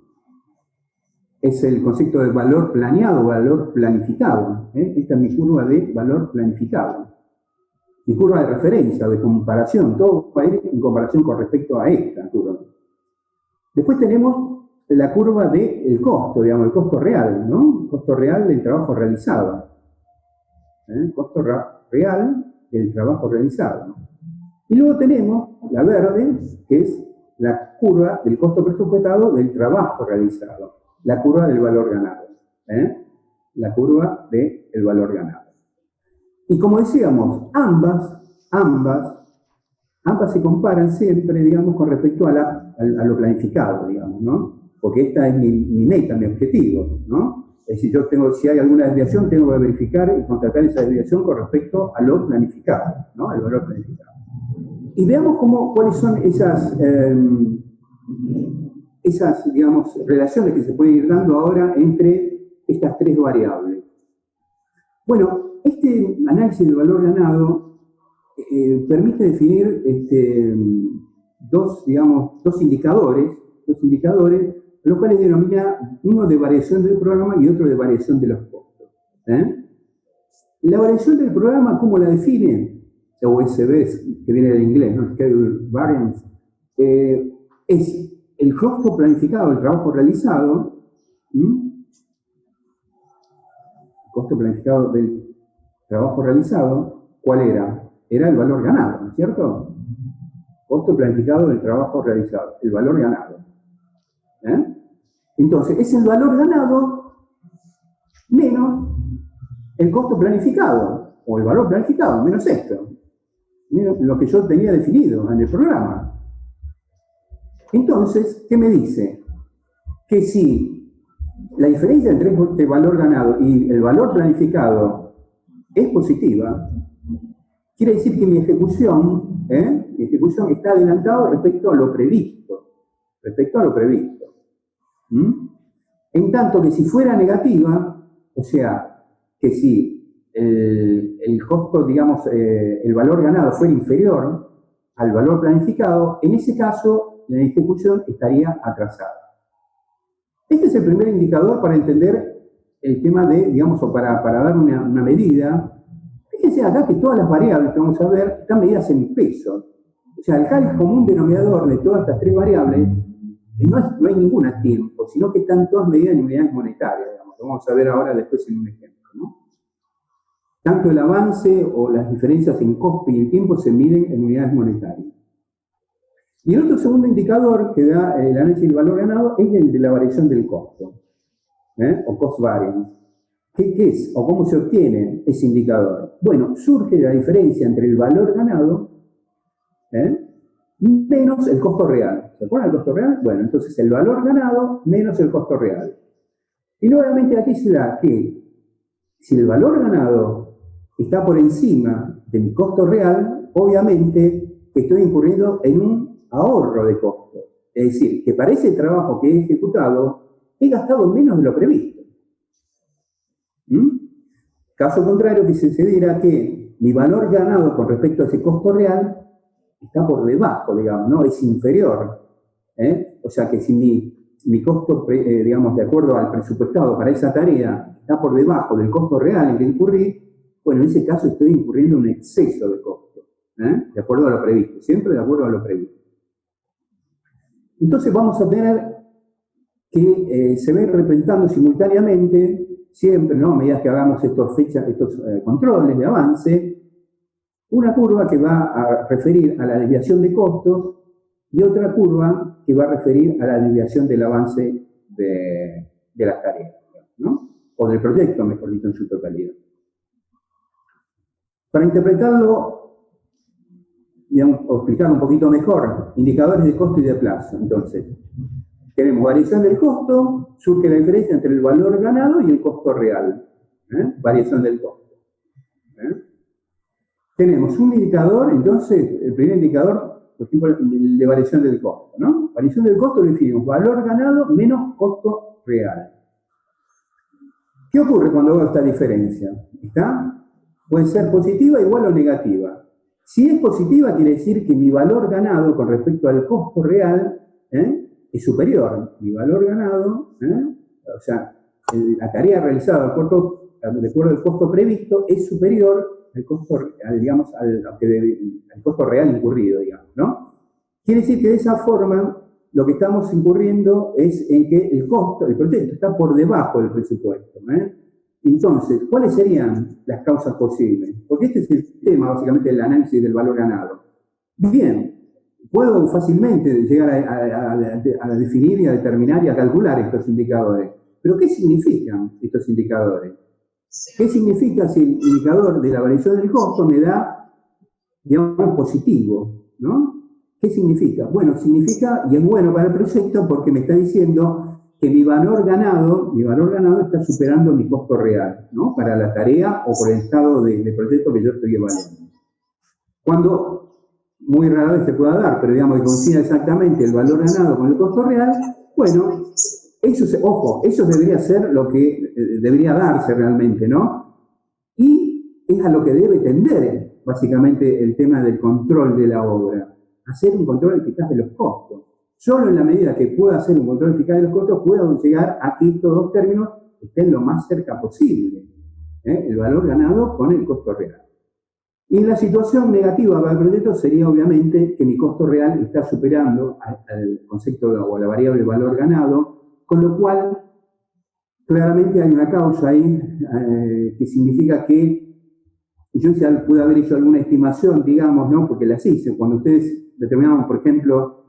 Es el concepto de valor planeado, valor planificado. Esta es mi curva de valor planificado. Mi curva de referencia, de comparación, todo va a ir en comparación con respecto a esta curva. Después tenemos la curva del costo, digamos, el costo real, ¿no? El costo real del trabajo realizado. Costo real del trabajo realizado. Y luego tenemos la verde, que es la curva del costo presupuestado del trabajo realizado. La curva del valor ganado. La curva del valor ganado. Y como decíamos, ambas se comparan siempre, digamos, con respecto a lo planificado, digamos, ¿no? Porque esta es mi meta, mi objetivo, ¿no? Es decir, si hay alguna desviación, tengo que verificar y contratar esa desviación con respecto a lo planificado, ¿no? Al valor planificado. Y veamos cuáles son esas, digamos, relaciones que se pueden ir dando ahora entre estas tres variables. Bueno, este análisis del valor ganado permite definir dos indicadores, los cuales denomina uno de variación del programa y otro de variación de los costos. La variación del programa, ¿cómo la define? OSB, que viene del inglés, ¿no? Schedule Variance, es el costo planificado del trabajo realizado, el costo planificado del trabajo realizado, ¿cuál era? Era el valor ganado, ¿no es cierto? Costo planificado del trabajo realizado, el valor ganado. Entonces, es el valor ganado menos el costo planificado, o el valor planificado, menos esto, menos lo que yo tenía definido en el programa. Entonces, ¿qué me dice? Que si la diferencia entre el valor ganado y el valor planificado es positiva, quiere decir que mi ejecución está adelantada respecto a lo previsto. En tanto que si fuera negativa, o sea, que si el costo, digamos, el valor ganado fuera inferior al valor planificado, en ese caso la ejecución estaría atrasada. Este es el primer indicador para entender el tema de, digamos, o para dar una medida. Fíjense acá que todas las variables que vamos a ver están medidas en pesos. O sea, acá el común denominador de todas estas tres variables no hay ninguna a tiempo, sino que están todas medidas en unidades monetarias, digamos. Lo vamos a ver ahora después en un ejemplo, ¿no? Tanto el avance o las diferencias en costo y el tiempo se miden en unidades monetarias. Y el otro segundo indicador que da el análisis del valor ganado es el de la variación del costo, o cost variance. ¿Qué es? ¿O cómo se obtiene ese indicador? Bueno, surge la diferencia entre el valor ganado menos el costo real. ¿Se acuerdan del costo real? Bueno, entonces el valor ganado menos el costo real. Y nuevamente aquí se da que si el valor ganado está por encima de mi costo real, obviamente estoy incurriendo en un ahorro de costo. Es decir, que para ese trabajo que he ejecutado, he gastado menos de lo previsto. Caso contrario, que se dirá que mi valor ganado con respecto a ese costo real está por debajo, digamos, ¿no? Es inferior. O sea que si mi costo, digamos, de acuerdo al presupuestado para esa tarea, está por debajo del costo real en que incurrí, bueno, en ese caso estoy incurriendo en un exceso de costo, de acuerdo a lo previsto, siempre de acuerdo a lo previsto. Entonces vamos a tener que se ven representando simultáneamente, siempre, ¿no? A medida que hagamos estos controles de avance, una curva que va a referir a la desviación de costos y otra curva que va a referir a la desviación del avance de las tareas, ¿no? O del proyecto, mejor dicho, en su totalidad. Para interpretarlo, digamos, o explicarlo un poquito mejor, indicadores de costo y de plazo. Entonces, tenemos variación del costo, surge la diferencia entre el valor ganado y el costo real. Variación del costo. Tenemos un indicador, entonces, el primer indicador, por ejemplo, el de variación del costo, ¿no? Variación del costo lo definimos valor ganado menos costo real. ¿Qué ocurre cuando hago esta diferencia? ¿Está? Puede ser positiva, igual o negativa. Si es positiva, quiere decir que mi valor ganado con respecto al costo real es superior. Mi valor ganado, o sea, la tarea realizada de acuerdo al costo previsto es superior al costo, digamos, al costo real incurrido, digamos, ¿no? Quiere decir que de esa forma lo que estamos incurriendo es en que el costo, el proyecto está por debajo del presupuesto. Entonces, ¿cuáles serían las causas posibles? Porque este es el tema, básicamente, del análisis del valor ganado. Bien, puedo fácilmente llegar a definir y a determinar y a calcular estos indicadores. Pero, ¿qué significan estos indicadores? ¿Qué significa si el indicador de la variación del costo me da, digamos, positivo, ¿no? ¿Qué significa? Bueno, significa, y es bueno para el proyecto porque me está diciendo que mi valor ganado está superando mi costo real, ¿no? Para la tarea o por el estado de proyecto que yo estoy evaluando. Cuando muy rara vez se pueda dar, pero digamos que coincida exactamente el valor ganado con el costo real, bueno, eso debería ser lo que debería darse realmente, ¿no? Y es a lo que debe tender, básicamente, el tema del control de la obra. Hacer un control eficaz de los costos. Solo en la medida que pueda hacer un control eficaz de los costos, puedo llegar a que estos dos términos estén lo más cerca posible. El valor ganado con el costo real. Y la situación negativa para el proyecto sería, obviamente, que mi costo real está superando al concepto o a la variable valor ganado, con lo cual, claramente hay una causa ahí que significa que yo ya pude haber hecho alguna estimación, digamos, ¿no? Porque las hice. Cuando ustedes determinaban, por ejemplo,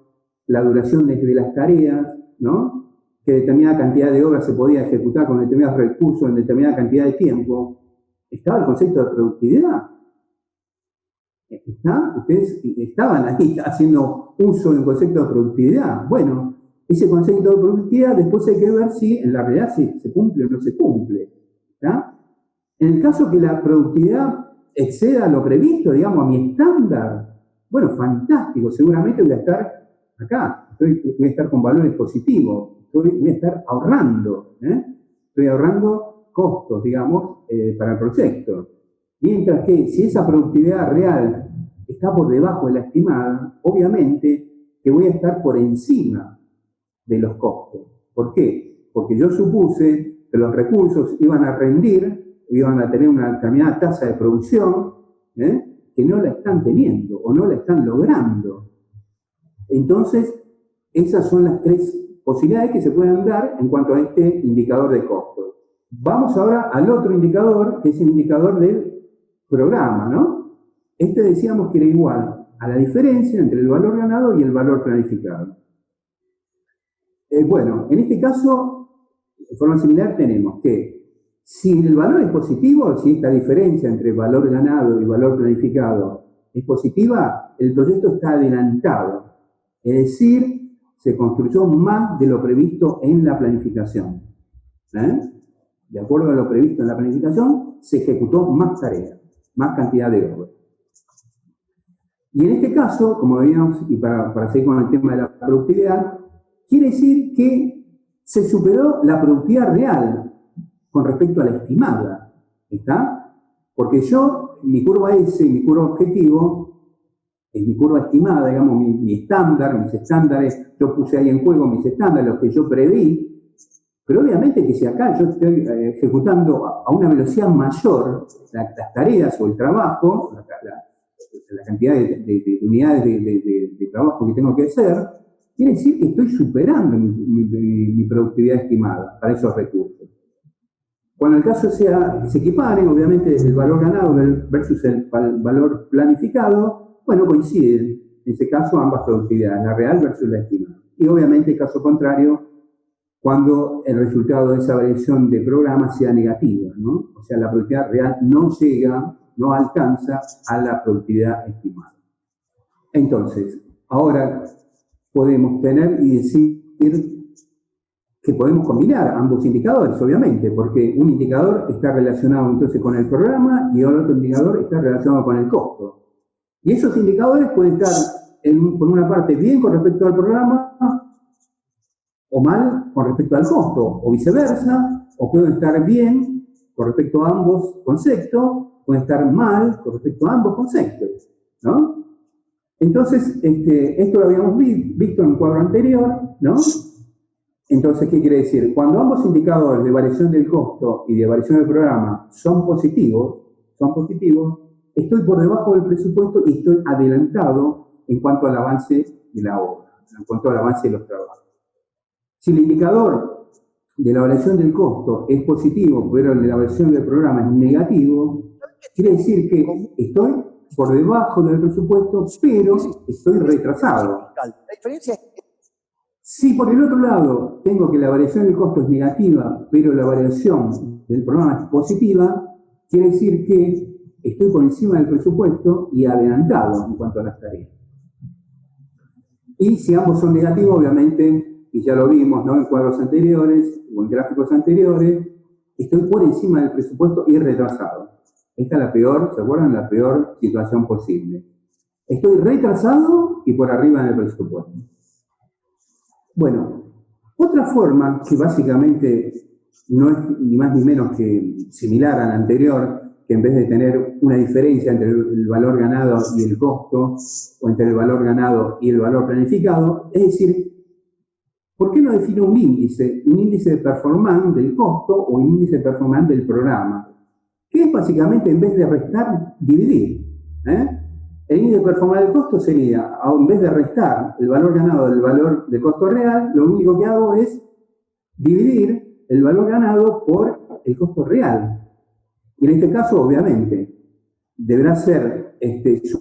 la duración de las tareas, ¿no? Que determinada cantidad de obras se podía ejecutar con determinados recursos en determinada cantidad de tiempo. ¿Estaba el concepto de productividad? Ustedes estaban ahí haciendo uso del concepto de productividad. Bueno, ese concepto de productividad después hay que ver si en la realidad se cumple o no se cumple. ¿Está? En el caso que la productividad exceda lo previsto, digamos, a mi estándar, bueno, fantástico, seguramente voy a estar acá, voy a estar con valores positivos, voy a estar ahorrando, estoy ahorrando costos, digamos, para el proyecto. Mientras que si esa productividad real está por debajo de la estimada, obviamente que voy a estar por encima de los costos. ¿Por qué? Porque yo supuse que los recursos iban a rendir, iban a tener una determinada tasa de producción, que no la están teniendo o no la están logrando. Entonces, esas son las tres posibilidades que se pueden dar en cuanto a este indicador de costos. Vamos ahora al otro indicador, que es el indicador del programa, ¿no? Este decíamos que era igual a la diferencia entre el valor ganado y el valor planificado. Bueno, en este caso, de forma similar, tenemos que si el valor es positivo, si esta diferencia entre valor ganado y valor planificado es positiva, el proyecto está adelantado. Es decir, se construyó más de lo previsto en la planificación. De acuerdo a lo previsto en la planificación, se ejecutó más tareas, más cantidad de obras. Y en este caso, como veíamos, y para seguir con el tema de la productividad, quiere decir que se superó la productividad real con respecto a la estimada. ¿Está? Porque yo, mi curva S, mi curva objetivo, es mi curva estimada, digamos, mi estándar, mis estándares, yo puse ahí en juego mis estándares, los que yo preví, Pero obviamente que si acá yo estoy ejecutando a una velocidad mayor las tareas o el trabajo, la cantidad de unidades de trabajo que tengo que hacer, quiere decir que estoy superando mi productividad estimada para esos recursos. Cuando el caso se equiparen, obviamente el valor ganado versus el valor planificado, bueno, coinciden. En ese caso, ambas productividades, la real versus la estimada. Y obviamente, caso contrario, cuando el resultado de esa variación de programa sea negativo, ¿no? O sea, la productividad real no llega, no alcanza a la productividad estimada. Entonces, ahora podemos tener y decir que podemos combinar ambos indicadores, obviamente, porque un indicador está relacionado entonces con el programa y el otro indicador está relacionado con el costo. Y esos indicadores pueden estar, por una parte, bien con respecto al programa o mal con respecto al costo, o viceversa, o pueden estar bien con respecto a ambos conceptos, pueden estar mal con respecto a ambos conceptos, ¿no? Entonces, esto lo habíamos visto en el cuadro anterior, ¿no? Entonces, ¿qué quiere decir? Cuando ambos indicadores de variación del costo y de variación del programa son positivos, estoy por debajo del presupuesto y estoy adelantado en cuanto al avance de la obra, en cuanto al avance de los trabajos. Si el indicador de la variación del costo es positivo, pero el de la variación del programa es negativo, quiere decir que estoy por debajo del presupuesto, pero estoy retrasado. La diferencia es que si por el otro lado tengo que la variación del costo es negativa, pero la variación del programa es positiva, quiere decir que estoy por encima del presupuesto y adelantado en cuanto a las tareas. Y si ambos son negativos, obviamente, y ya lo vimos, ¿no?, en cuadros anteriores o en gráficos anteriores, estoy por encima del presupuesto y retrasado. Esta es la peor, ¿se acuerdan? La peor situación posible. Estoy retrasado y por arriba del presupuesto. Bueno, otra forma que básicamente no es ni más ni menos que similar a la anterior, que en vez de tener una diferencia entre el valor ganado y el costo, o entre el valor ganado y el valor planificado, es decir, ¿por qué no defino un índice? Un índice de performance del costo o un índice de performance del programa. Que es básicamente, en vez de restar, dividir. El índice de performance del costo sería, en vez de restar el valor ganado del valor de costo real, lo único que hago es dividir el valor ganado por el costo real. Y en este caso, obviamente, deberá ser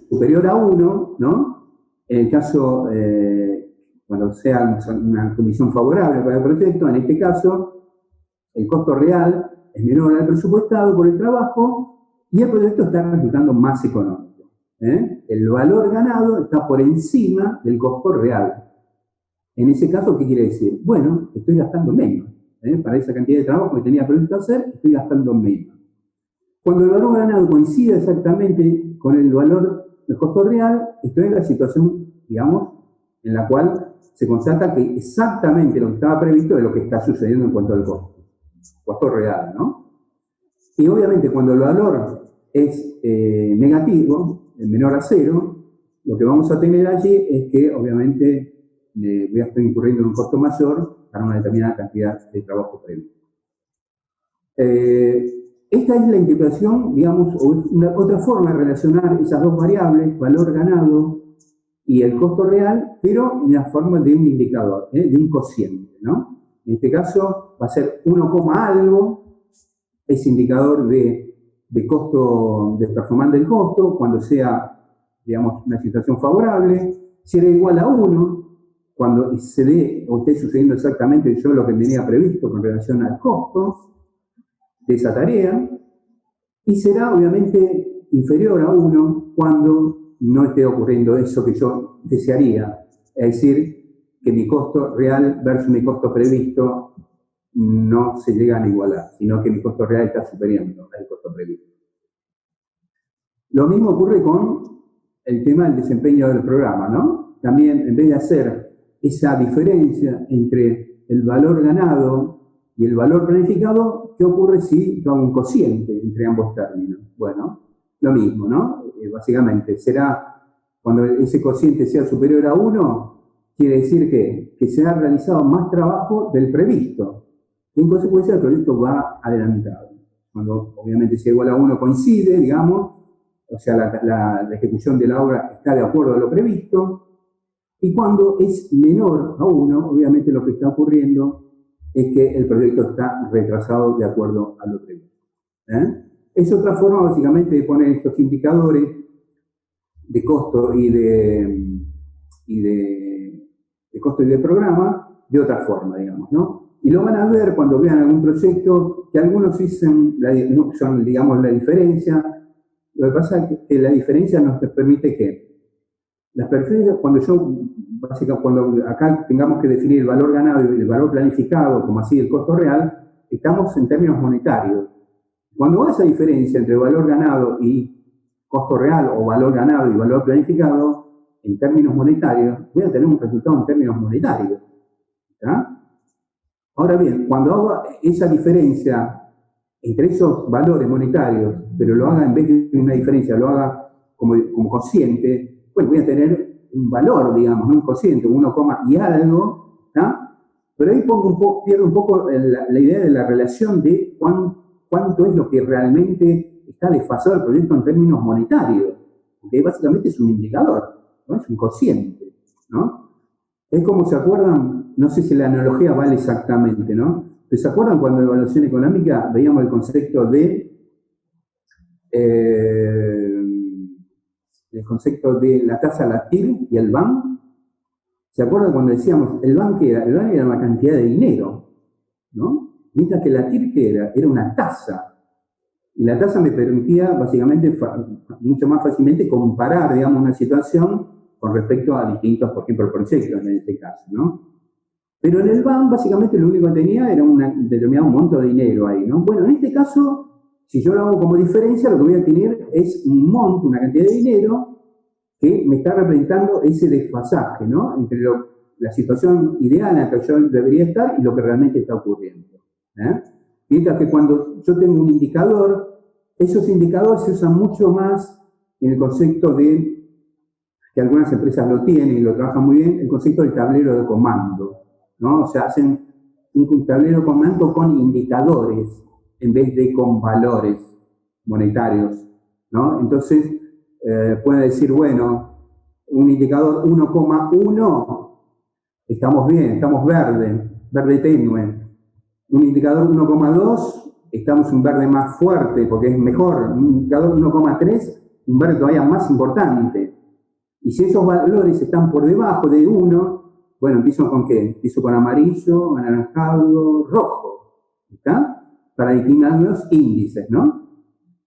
superior a 1, ¿no? En el caso, cuando sea una condición favorable para el proyecto, en este caso, el costo real es menor al presupuestado por el trabajo y el proyecto está resultando más económico. El valor ganado está por encima del costo real. En ese caso, ¿qué quiere decir? Bueno, estoy gastando menos. Para esa cantidad de trabajo que tenía previsto hacer, estoy gastando menos. Cuando el valor ganado coincide exactamente con el valor del costo real, estoy en la situación, digamos, en la cual se constata que exactamente lo que estaba previsto es lo que está sucediendo en cuanto al costo real, ¿no? Y obviamente cuando el valor es negativo, menor a 0, lo que vamos a tener allí es que obviamente voy a estar incurriendo en un costo mayor para una determinada cantidad de trabajo previo. Esta es la interpretación, digamos, o es otra forma de relacionar esas dos variables, valor ganado y el costo real, pero en la forma de un indicador, de un cociente, ¿no? En este caso va a ser 1, algo, ese indicador de costo, de performance del costo, cuando sea, digamos, una situación favorable, será igual a 1, cuando se dé o esté sucediendo exactamente yo lo que tenía previsto con relación al costo de esa tarea, y será obviamente inferior a 1 cuando no esté ocurriendo eso que yo desearía, es decir, que mi costo real versus mi costo previsto no se llegan a igualar, sino que mi costo real está superiendo al costo previsto. Lo mismo ocurre con el tema del desempeño del programa, ¿no? También, en vez de hacer esa diferencia entre el valor ganado y el valor planificado, ¿qué ocurre si yo hago un cociente entre ambos términos? Bueno, lo mismo, ¿no? Básicamente, será, cuando ese cociente sea superior a 1, quiere decir que se ha realizado más trabajo del previsto. y en consecuencia el proyecto va adelantado. Cuando obviamente si igual a 1 coincide, digamos, o sea, la ejecución de la obra está de acuerdo a lo previsto, y cuando es menor a 1, obviamente lo que está ocurriendo es que el proyecto está retrasado de acuerdo a lo previsto. Es otra forma básicamente de poner estos indicadores de costo y de costo y de programa de otra forma, digamos, ¿no? Y lo van a ver cuando vean algún proyecto, que algunos son, digamos, la diferencia. Lo que pasa es que la diferencia nos permite que las perfectas, cuando acá tengamos que definir el valor ganado y el valor planificado, como así el costo real, estamos en términos monetarios. Cuando haga esa diferencia entre valor ganado y costo real o valor ganado y valor planificado, en términos monetarios, voy a tener un resultado en términos monetarios. ¿Está? Ahora bien, cuando hago esa diferencia entre esos valores monetarios, pero lo haga en vez de una diferencia, lo haga como cociente, pues voy a tener un valor, digamos, ¿no? Un cociente, 1, y algo, ¿está? Pero ahí pierdo un poco la idea de la relación de cuánto es lo que realmente está desfasado el proyecto en términos monetarios, porque básicamente es un indicador, ¿no? Es un cociente, ¿no? Es como, ¿se acuerdan? No sé si la analogía vale exactamente, ¿no? Pero ¿se acuerdan cuando en evaluación económica veíamos el concepto de la tasa LATIR y el BAN? ¿Se acuerdan cuando decíamos el BAN qué era? El BAN era una cantidad de dinero, ¿no? Mientras que la TIR ¿qué era? Era una tasa. Y la tasa me permitía básicamente mucho más fácilmente comparar, digamos, una situación con respecto a distintos, por ejemplo, proyectos en este caso, ¿no? Pero en el BAN básicamente lo único que tenía era un determinado monto de dinero ahí, ¿no? Bueno, en este caso, si yo lo hago como diferencia, lo que voy a tener es un monto, una cantidad de dinero que me está representando ese desfasaje, ¿no? Entre la situación ideal en la que yo debería estar y lo que realmente está ocurriendo. Mientras que cuando yo tengo un indicador, esos indicadores se usan mucho más en el concepto de, que algunas empresas lo tienen y lo trabajan muy bien, el concepto del tablero de comando, ¿no? O sea, hacen un tablero de comando con indicadores en vez de con valores monetarios, ¿no? Entonces, pueden decir, bueno, un indicador 1,1, estamos bien, estamos verde tenue. Un indicador 1,2, estamos en un verde más fuerte porque es mejor. Un indicador 1,3, un verde todavía más importante. Y si esos valores están por debajo de 1, bueno, empiezo con ¿qué? Empiezo con amarillo, anaranjado, rojo. ¿Está? Para distinguir los índices, ¿no?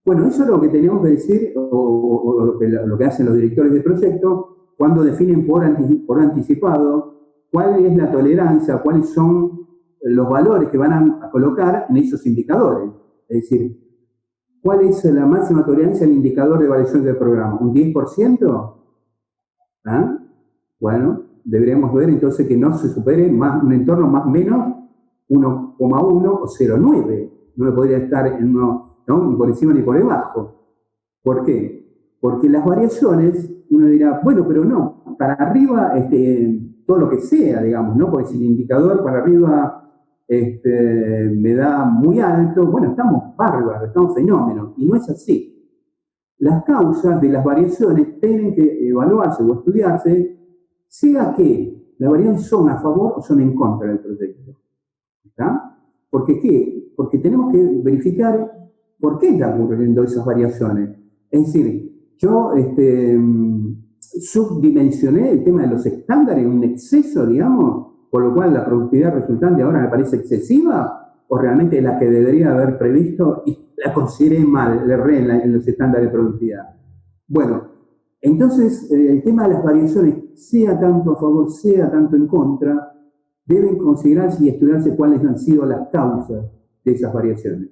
Bueno, eso es lo que tenemos que decir, o lo que hacen los directores de proyecto, cuando definen por anticipado cuál es la tolerancia, cuáles son los valores que van a colocar en esos indicadores. Es decir, ¿cuál es la máxima tolerancia al indicador de evaluación del programa? ¿Un 10%? ¿Ah? Bueno, deberíamos ver entonces que no se supere un entorno más o menos 1,1 o 0,9. No le podría estar en uno, ¿no? Ni por encima ni por debajo. ¿Por qué? Porque las variaciones, uno dirá, bueno, pero no, para arriba, todo lo que sea, digamos, ¿no? Porque si el indicador para arriba me da muy alto, bueno, estamos bárbaros, estamos fenómenos, y no es así. Las causas de las variaciones tienen que evaluarse o estudiarse, sea que las variaciones son a favor o son en contra del proyecto. ¿Está? ¿Por qué? Porque tenemos que verificar por qué están ocurriendo esas variaciones. Es decir, yo subdimensioné el tema de los estándares en un exceso, digamos, por lo cual la productividad resultante ahora me parece excesiva, o realmente la que debería haber previsto y la consideré mal, le erré en los estándares de productividad. Bueno, entonces el tema de las variaciones, sea tanto a favor, sea tanto en contra, deben considerarse y estudiarse cuáles han sido las causas de esas variaciones.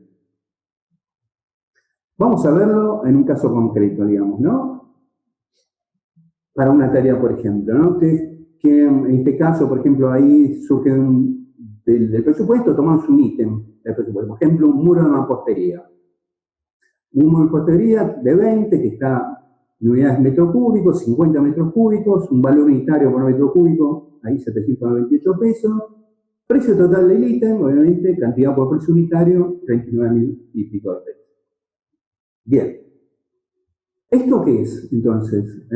Vamos a verlo en un caso concreto, digamos, ¿no? Para una tarea, por ejemplo, ¿no? Que en este caso, por ejemplo, ahí surge del presupuesto, tomamos un ítem del presupuesto. Por ejemplo, un muro de mampostería. Un muro de mampostería de 20 que está en unidades metros cúbicos, 50 metros cúbicos, un valor unitario por metro cúbico, ahí 798 pesos. Precio total del ítem, obviamente, cantidad por precio unitario, 39.000 y pico de pesos. Bien. ¿Esto qué es, entonces?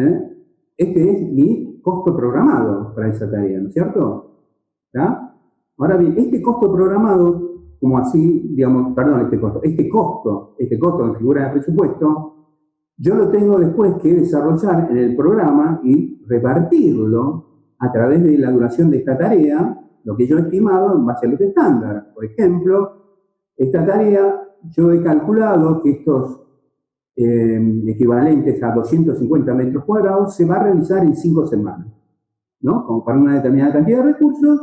Este es mi costo programado para esa tarea, ¿no es cierto? ¿Está? Ahora bien, este costo programado, como así, digamos, perdón, este costo en figura de presupuesto, yo lo tengo después que desarrollar en el programa y repartirlo a través de la duración de esta tarea, lo que yo he estimado en base a los estándares. Por ejemplo, esta tarea yo he calculado que estos equivalentes a 250 metros cuadrados se va a realizar en 5 semanas, ¿no? Como para una determinada cantidad de recursos,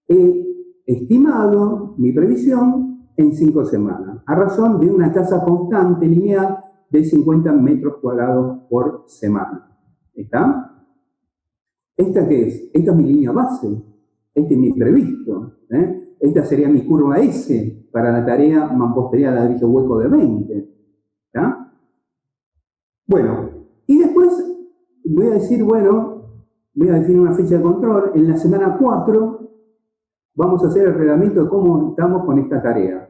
he estimado mi previsión en 5 semanas, a razón de una tasa constante lineal de 50 metros cuadrados por semana. ¿Está? ¿Esta qué es? Esta es mi línea base, este es mi previsto. Esta sería mi curva S para la tarea mampostería ladrillo hueco de 20. ¿Está? Bueno, y después voy a decir, bueno, voy a definir una fecha de control. En la semana 4 vamos a hacer el reglamento de cómo estamos con esta tarea.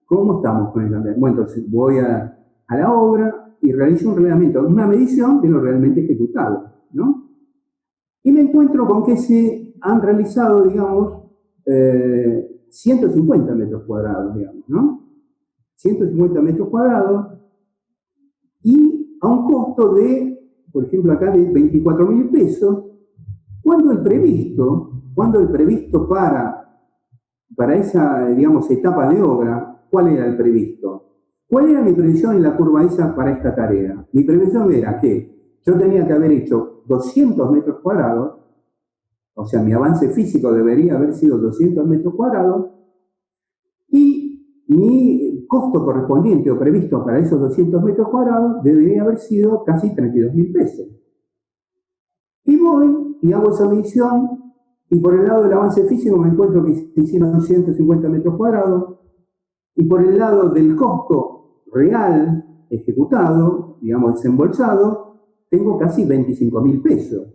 ¿Cómo estamos con esta tarea? Bueno, entonces voy a la obra y realizo un reglamento, una medición de lo realmente ejecutado, ¿no? Y me encuentro con que se han realizado, digamos, 150 metros cuadrados, digamos, ¿no? 150 metros cuadrados y a un costo de, por ejemplo, acá de 24.000 pesos, cuando el previsto para esa, digamos, etapa de obra, ¿cuál era el previsto? ¿Cuál era mi previsión en la curva esa para esta tarea? Mi previsión era que yo tenía que haber hecho 200 metros cuadrados, o sea, mi avance físico debería haber sido 200 metros cuadrados, y mi costo correspondiente o previsto para esos 200 metros cuadrados debería haber sido casi 32.000 pesos. Y voy y hago esa medición, y por el lado del avance físico me encuentro que se hicieron 150 metros cuadrados, y por el lado del costo real ejecutado, digamos desembolsado, tengo casi 25.000 pesos.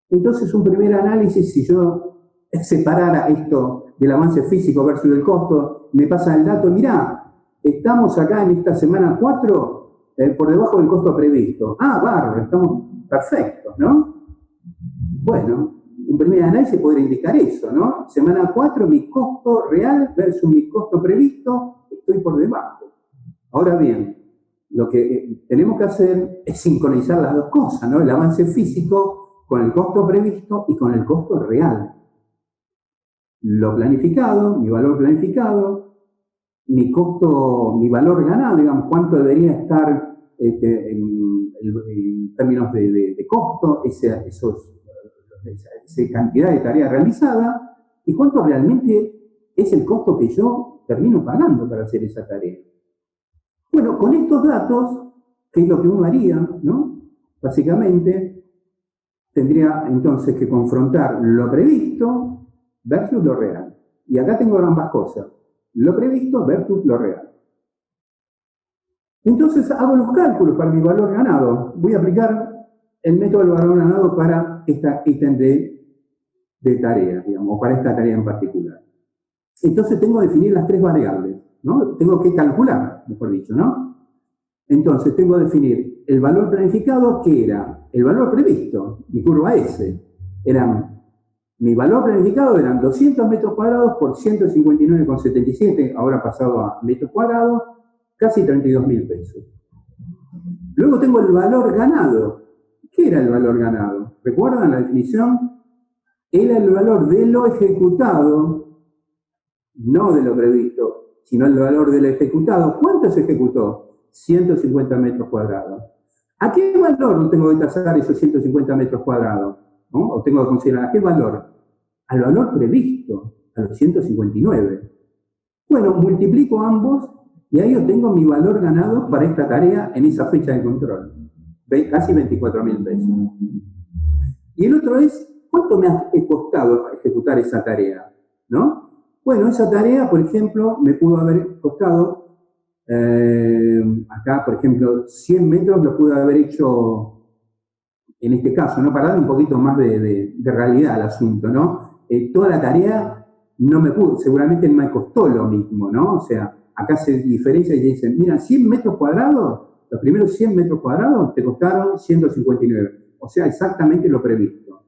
Entonces, un primer análisis, si yo separara esto del avance físico versus el costo, me pasa el dato, mirá, estamos acá en esta semana 4 por debajo del costo previsto. Ah, bárbaro, estamos perfectos, ¿no? Bueno, un primer análisis podría indicar eso, ¿no? Semana 4, mi costo real versus mi costo previsto, estoy por debajo. Ahora bien, lo que tenemos que hacer es sincronizar las dos cosas, ¿no? El avance físico con el costo previsto y con el costo real. Lo planificado, mi valor planificado, mi costo, mi valor ganado, digamos, cuánto debería estar en términos de costo, esa cantidad de tarea realizada, y cuánto realmente es el costo que yo termino pagando para hacer esa tarea. Bueno, con estos datos, ¿qué es lo que uno haría, no? Básicamente, tendría entonces que confrontar lo previsto versus lo real. Y acá tengo ambas cosas, lo previsto versus lo real. Entonces hago los cálculos para mi valor ganado. Voy a aplicar el método del valor ganado para esta ítem de tarea, digamos, o para esta tarea en particular. Entonces tengo que definir las 3 variables, ¿no? Tengo que calcular, mejor dicho, ¿no? Entonces tengo que definir el valor planificado, que era el valor previsto, mi curva S. Mi valor planificado eran 200 metros cuadrados por 159,77, ahora pasado a metros cuadrados, casi 32.000 pesos. Luego tengo el valor ganado. ¿Qué era el valor ganado? ¿Recuerdan la definición? Era el valor de lo ejecutado, no de lo previsto, sino el valor de lo ejecutado. ¿Cuánto se ejecutó? 150 metros cuadrados. ¿A qué valor tengo que tasar esos 150 metros cuadrados? ¿No? ¿O tengo que considerar a qué valor? Al valor previsto, a los 159. Bueno, multiplico ambos y ahí obtengo mi valor ganado para esta tarea en esa fecha de control. Casi 24.000 pesos. Y el otro es, ¿cuánto me ha costado ejecutar esa tarea? ¿No? Bueno, esa tarea, por ejemplo, me pudo haber costado, acá, por ejemplo, 100 metros lo pude haber hecho, en este caso, ¿no? Para dar un poquito más de realidad al asunto, ¿no? toda la tarea no me pudo, seguramente me costó lo mismo, ¿no? O sea, acá se diferencia y dicen, mira, 100 metros cuadrados, los primeros 100 metros cuadrados te costaron 159, o sea, exactamente lo previsto.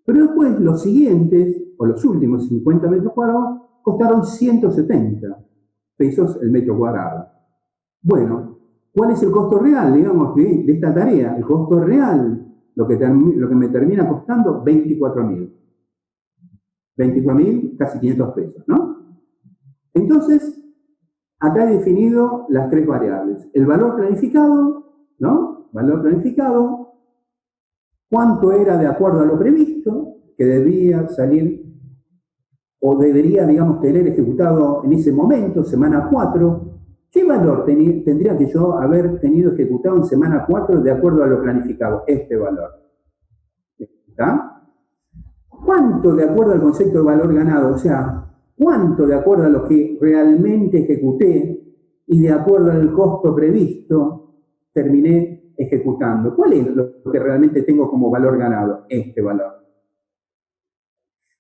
Pero después los siguientes, o los últimos 50 metros cuadrados, costaron 170 pesos el metro cuadrado. Bueno, ¿cuál es el costo real, digamos, de esta tarea? El costo real, lo que me termina costando, 24.000. 24.000, casi 500 pesos, ¿no? Entonces, acá he definido las tres variables. El valor planificado, ¿no? Valor planificado, cuánto era de acuerdo a lo previsto, que debía salir, o debería, digamos, tener ejecutado en ese momento, semana 4. ¿Qué valor tendría que yo haber tenido ejecutado en semana 4 de acuerdo a lo planificado? Este valor. ¿Está? ¿Cuánto de acuerdo al concepto de valor ganado? O sea, ¿cuánto de acuerdo a lo que realmente ejecuté y de acuerdo al costo previsto terminé ejecutando? ¿Cuál es lo que realmente tengo como valor ganado? Este valor.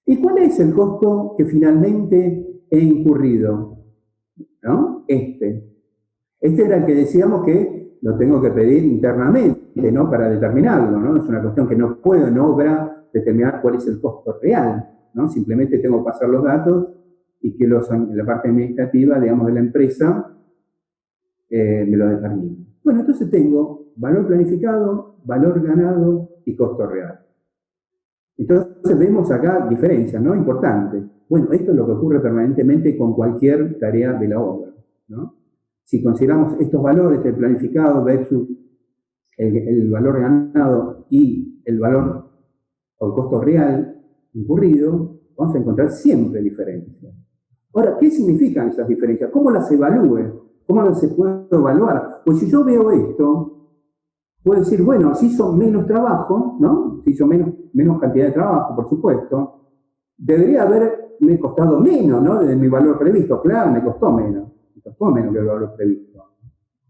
¿Y cuál es el costo que finalmente he incurrido? ¿No? Este era el que decíamos que lo tengo que pedir internamente, ¿no? Para determinarlo, ¿no? Es una cuestión que no puedo en obra determinar cuál es el costo real, ¿no? Simplemente tengo que pasar los datos y que la parte administrativa, digamos, de la empresa me lo determine. Bueno, entonces tengo valor planificado, valor ganado y costo real. Entonces vemos acá diferencias, ¿no? Importantes. Bueno, esto es lo que ocurre permanentemente con cualquier tarea de la obra, ¿no? Si consideramos estos valores, el planificado versus el valor ganado y el valor o el costo real incurrido, vamos a encontrar siempre diferencias. Ahora, ¿qué significan esas diferencias? ¿Cómo las evalúe? ¿Cómo las puedo evaluar? Pues si yo veo esto, puedo decir, bueno, si hizo menos trabajo, ¿no? Si hizo menos cantidad de trabajo, por supuesto, debería haberme costado menos, ¿no? De mi valor previsto. Claro, me costó menos que el valor previsto.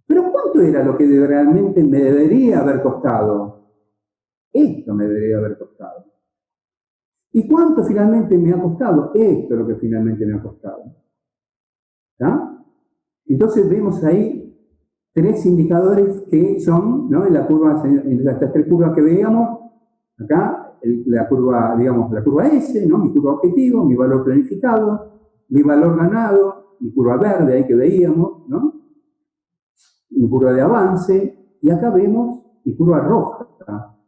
Pero ¿cuánto era lo que realmente me debería haber costado? Esto me debería haber costado. ¿Y cuánto finalmente me ha costado? Esto es lo que finalmente me ha costado. ¿Está? Entonces vemos ahí tres indicadores que son, ¿no? En estas tres curvas que veíamos, acá, la curva, digamos, la curva S, ¿no? Mi curva objetivo, mi valor planificado, mi valor ganado, mi curva verde ahí que veíamos, ¿no? Mi curva de avance, y acá vemos mi curva roja,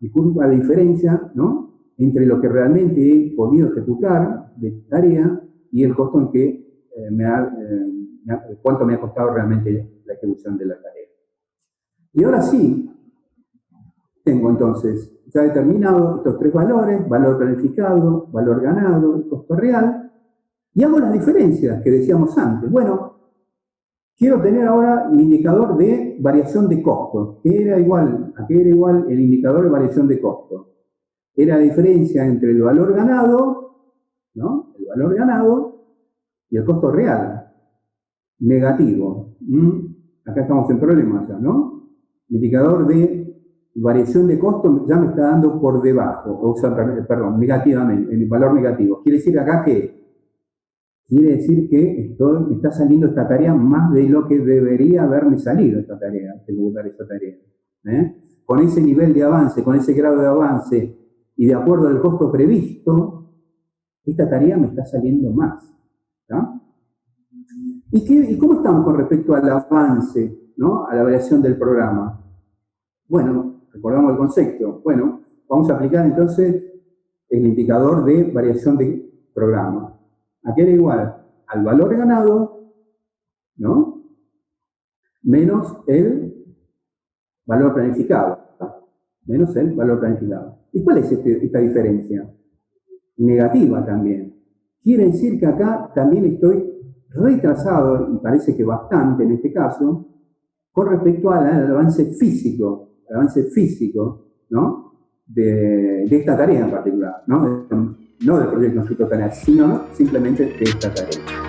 mi curva de diferencia, ¿no? Entre lo que realmente he podido ejecutar de tarea y el costo en que cuánto me ha costado realmente la ejecución de la tarea. Y ahora sí, tengo entonces ya determinado estos tres valores, valor planificado, valor ganado, costo real, y hago las diferencias que decíamos antes. Bueno, quiero tener ahora mi indicador de variación de costo, que era igual el indicador de variación de costo. Era la diferencia entre el valor ganado, ¿no? El valor ganado y el costo real, negativo. Acá estamos en problemas ya, ¿no? El indicador de variación de costo ya me está dando por debajo, perdón, negativamente, el valor negativo. Quiere decir acá que quiere decir que me está saliendo esta tarea más de lo que debería haberme salido esta tarea, ejecutar esta tarea. Con ese nivel de avance, con ese grado de avance y de acuerdo al costo previsto, esta tarea me está saliendo más. ¿Tá? ¿Y cómo estamos con respecto al avance, ¿no? A la variación del programa? Bueno, recordamos el concepto. Bueno, vamos a aplicar entonces el indicador de variación de programa. Aquí era igual al valor ganado, ¿no? Menos el valor planificado. Menos el valor planificado. ¿Y cuál es esta diferencia? Negativa también. Quiere decir que acá también estoy retrasado, y parece que bastante en este caso, con respecto al avance físico, ¿no? De esta tarea en particular, ¿no? No del proyecto en su totalidad, sino simplemente de esta tarea.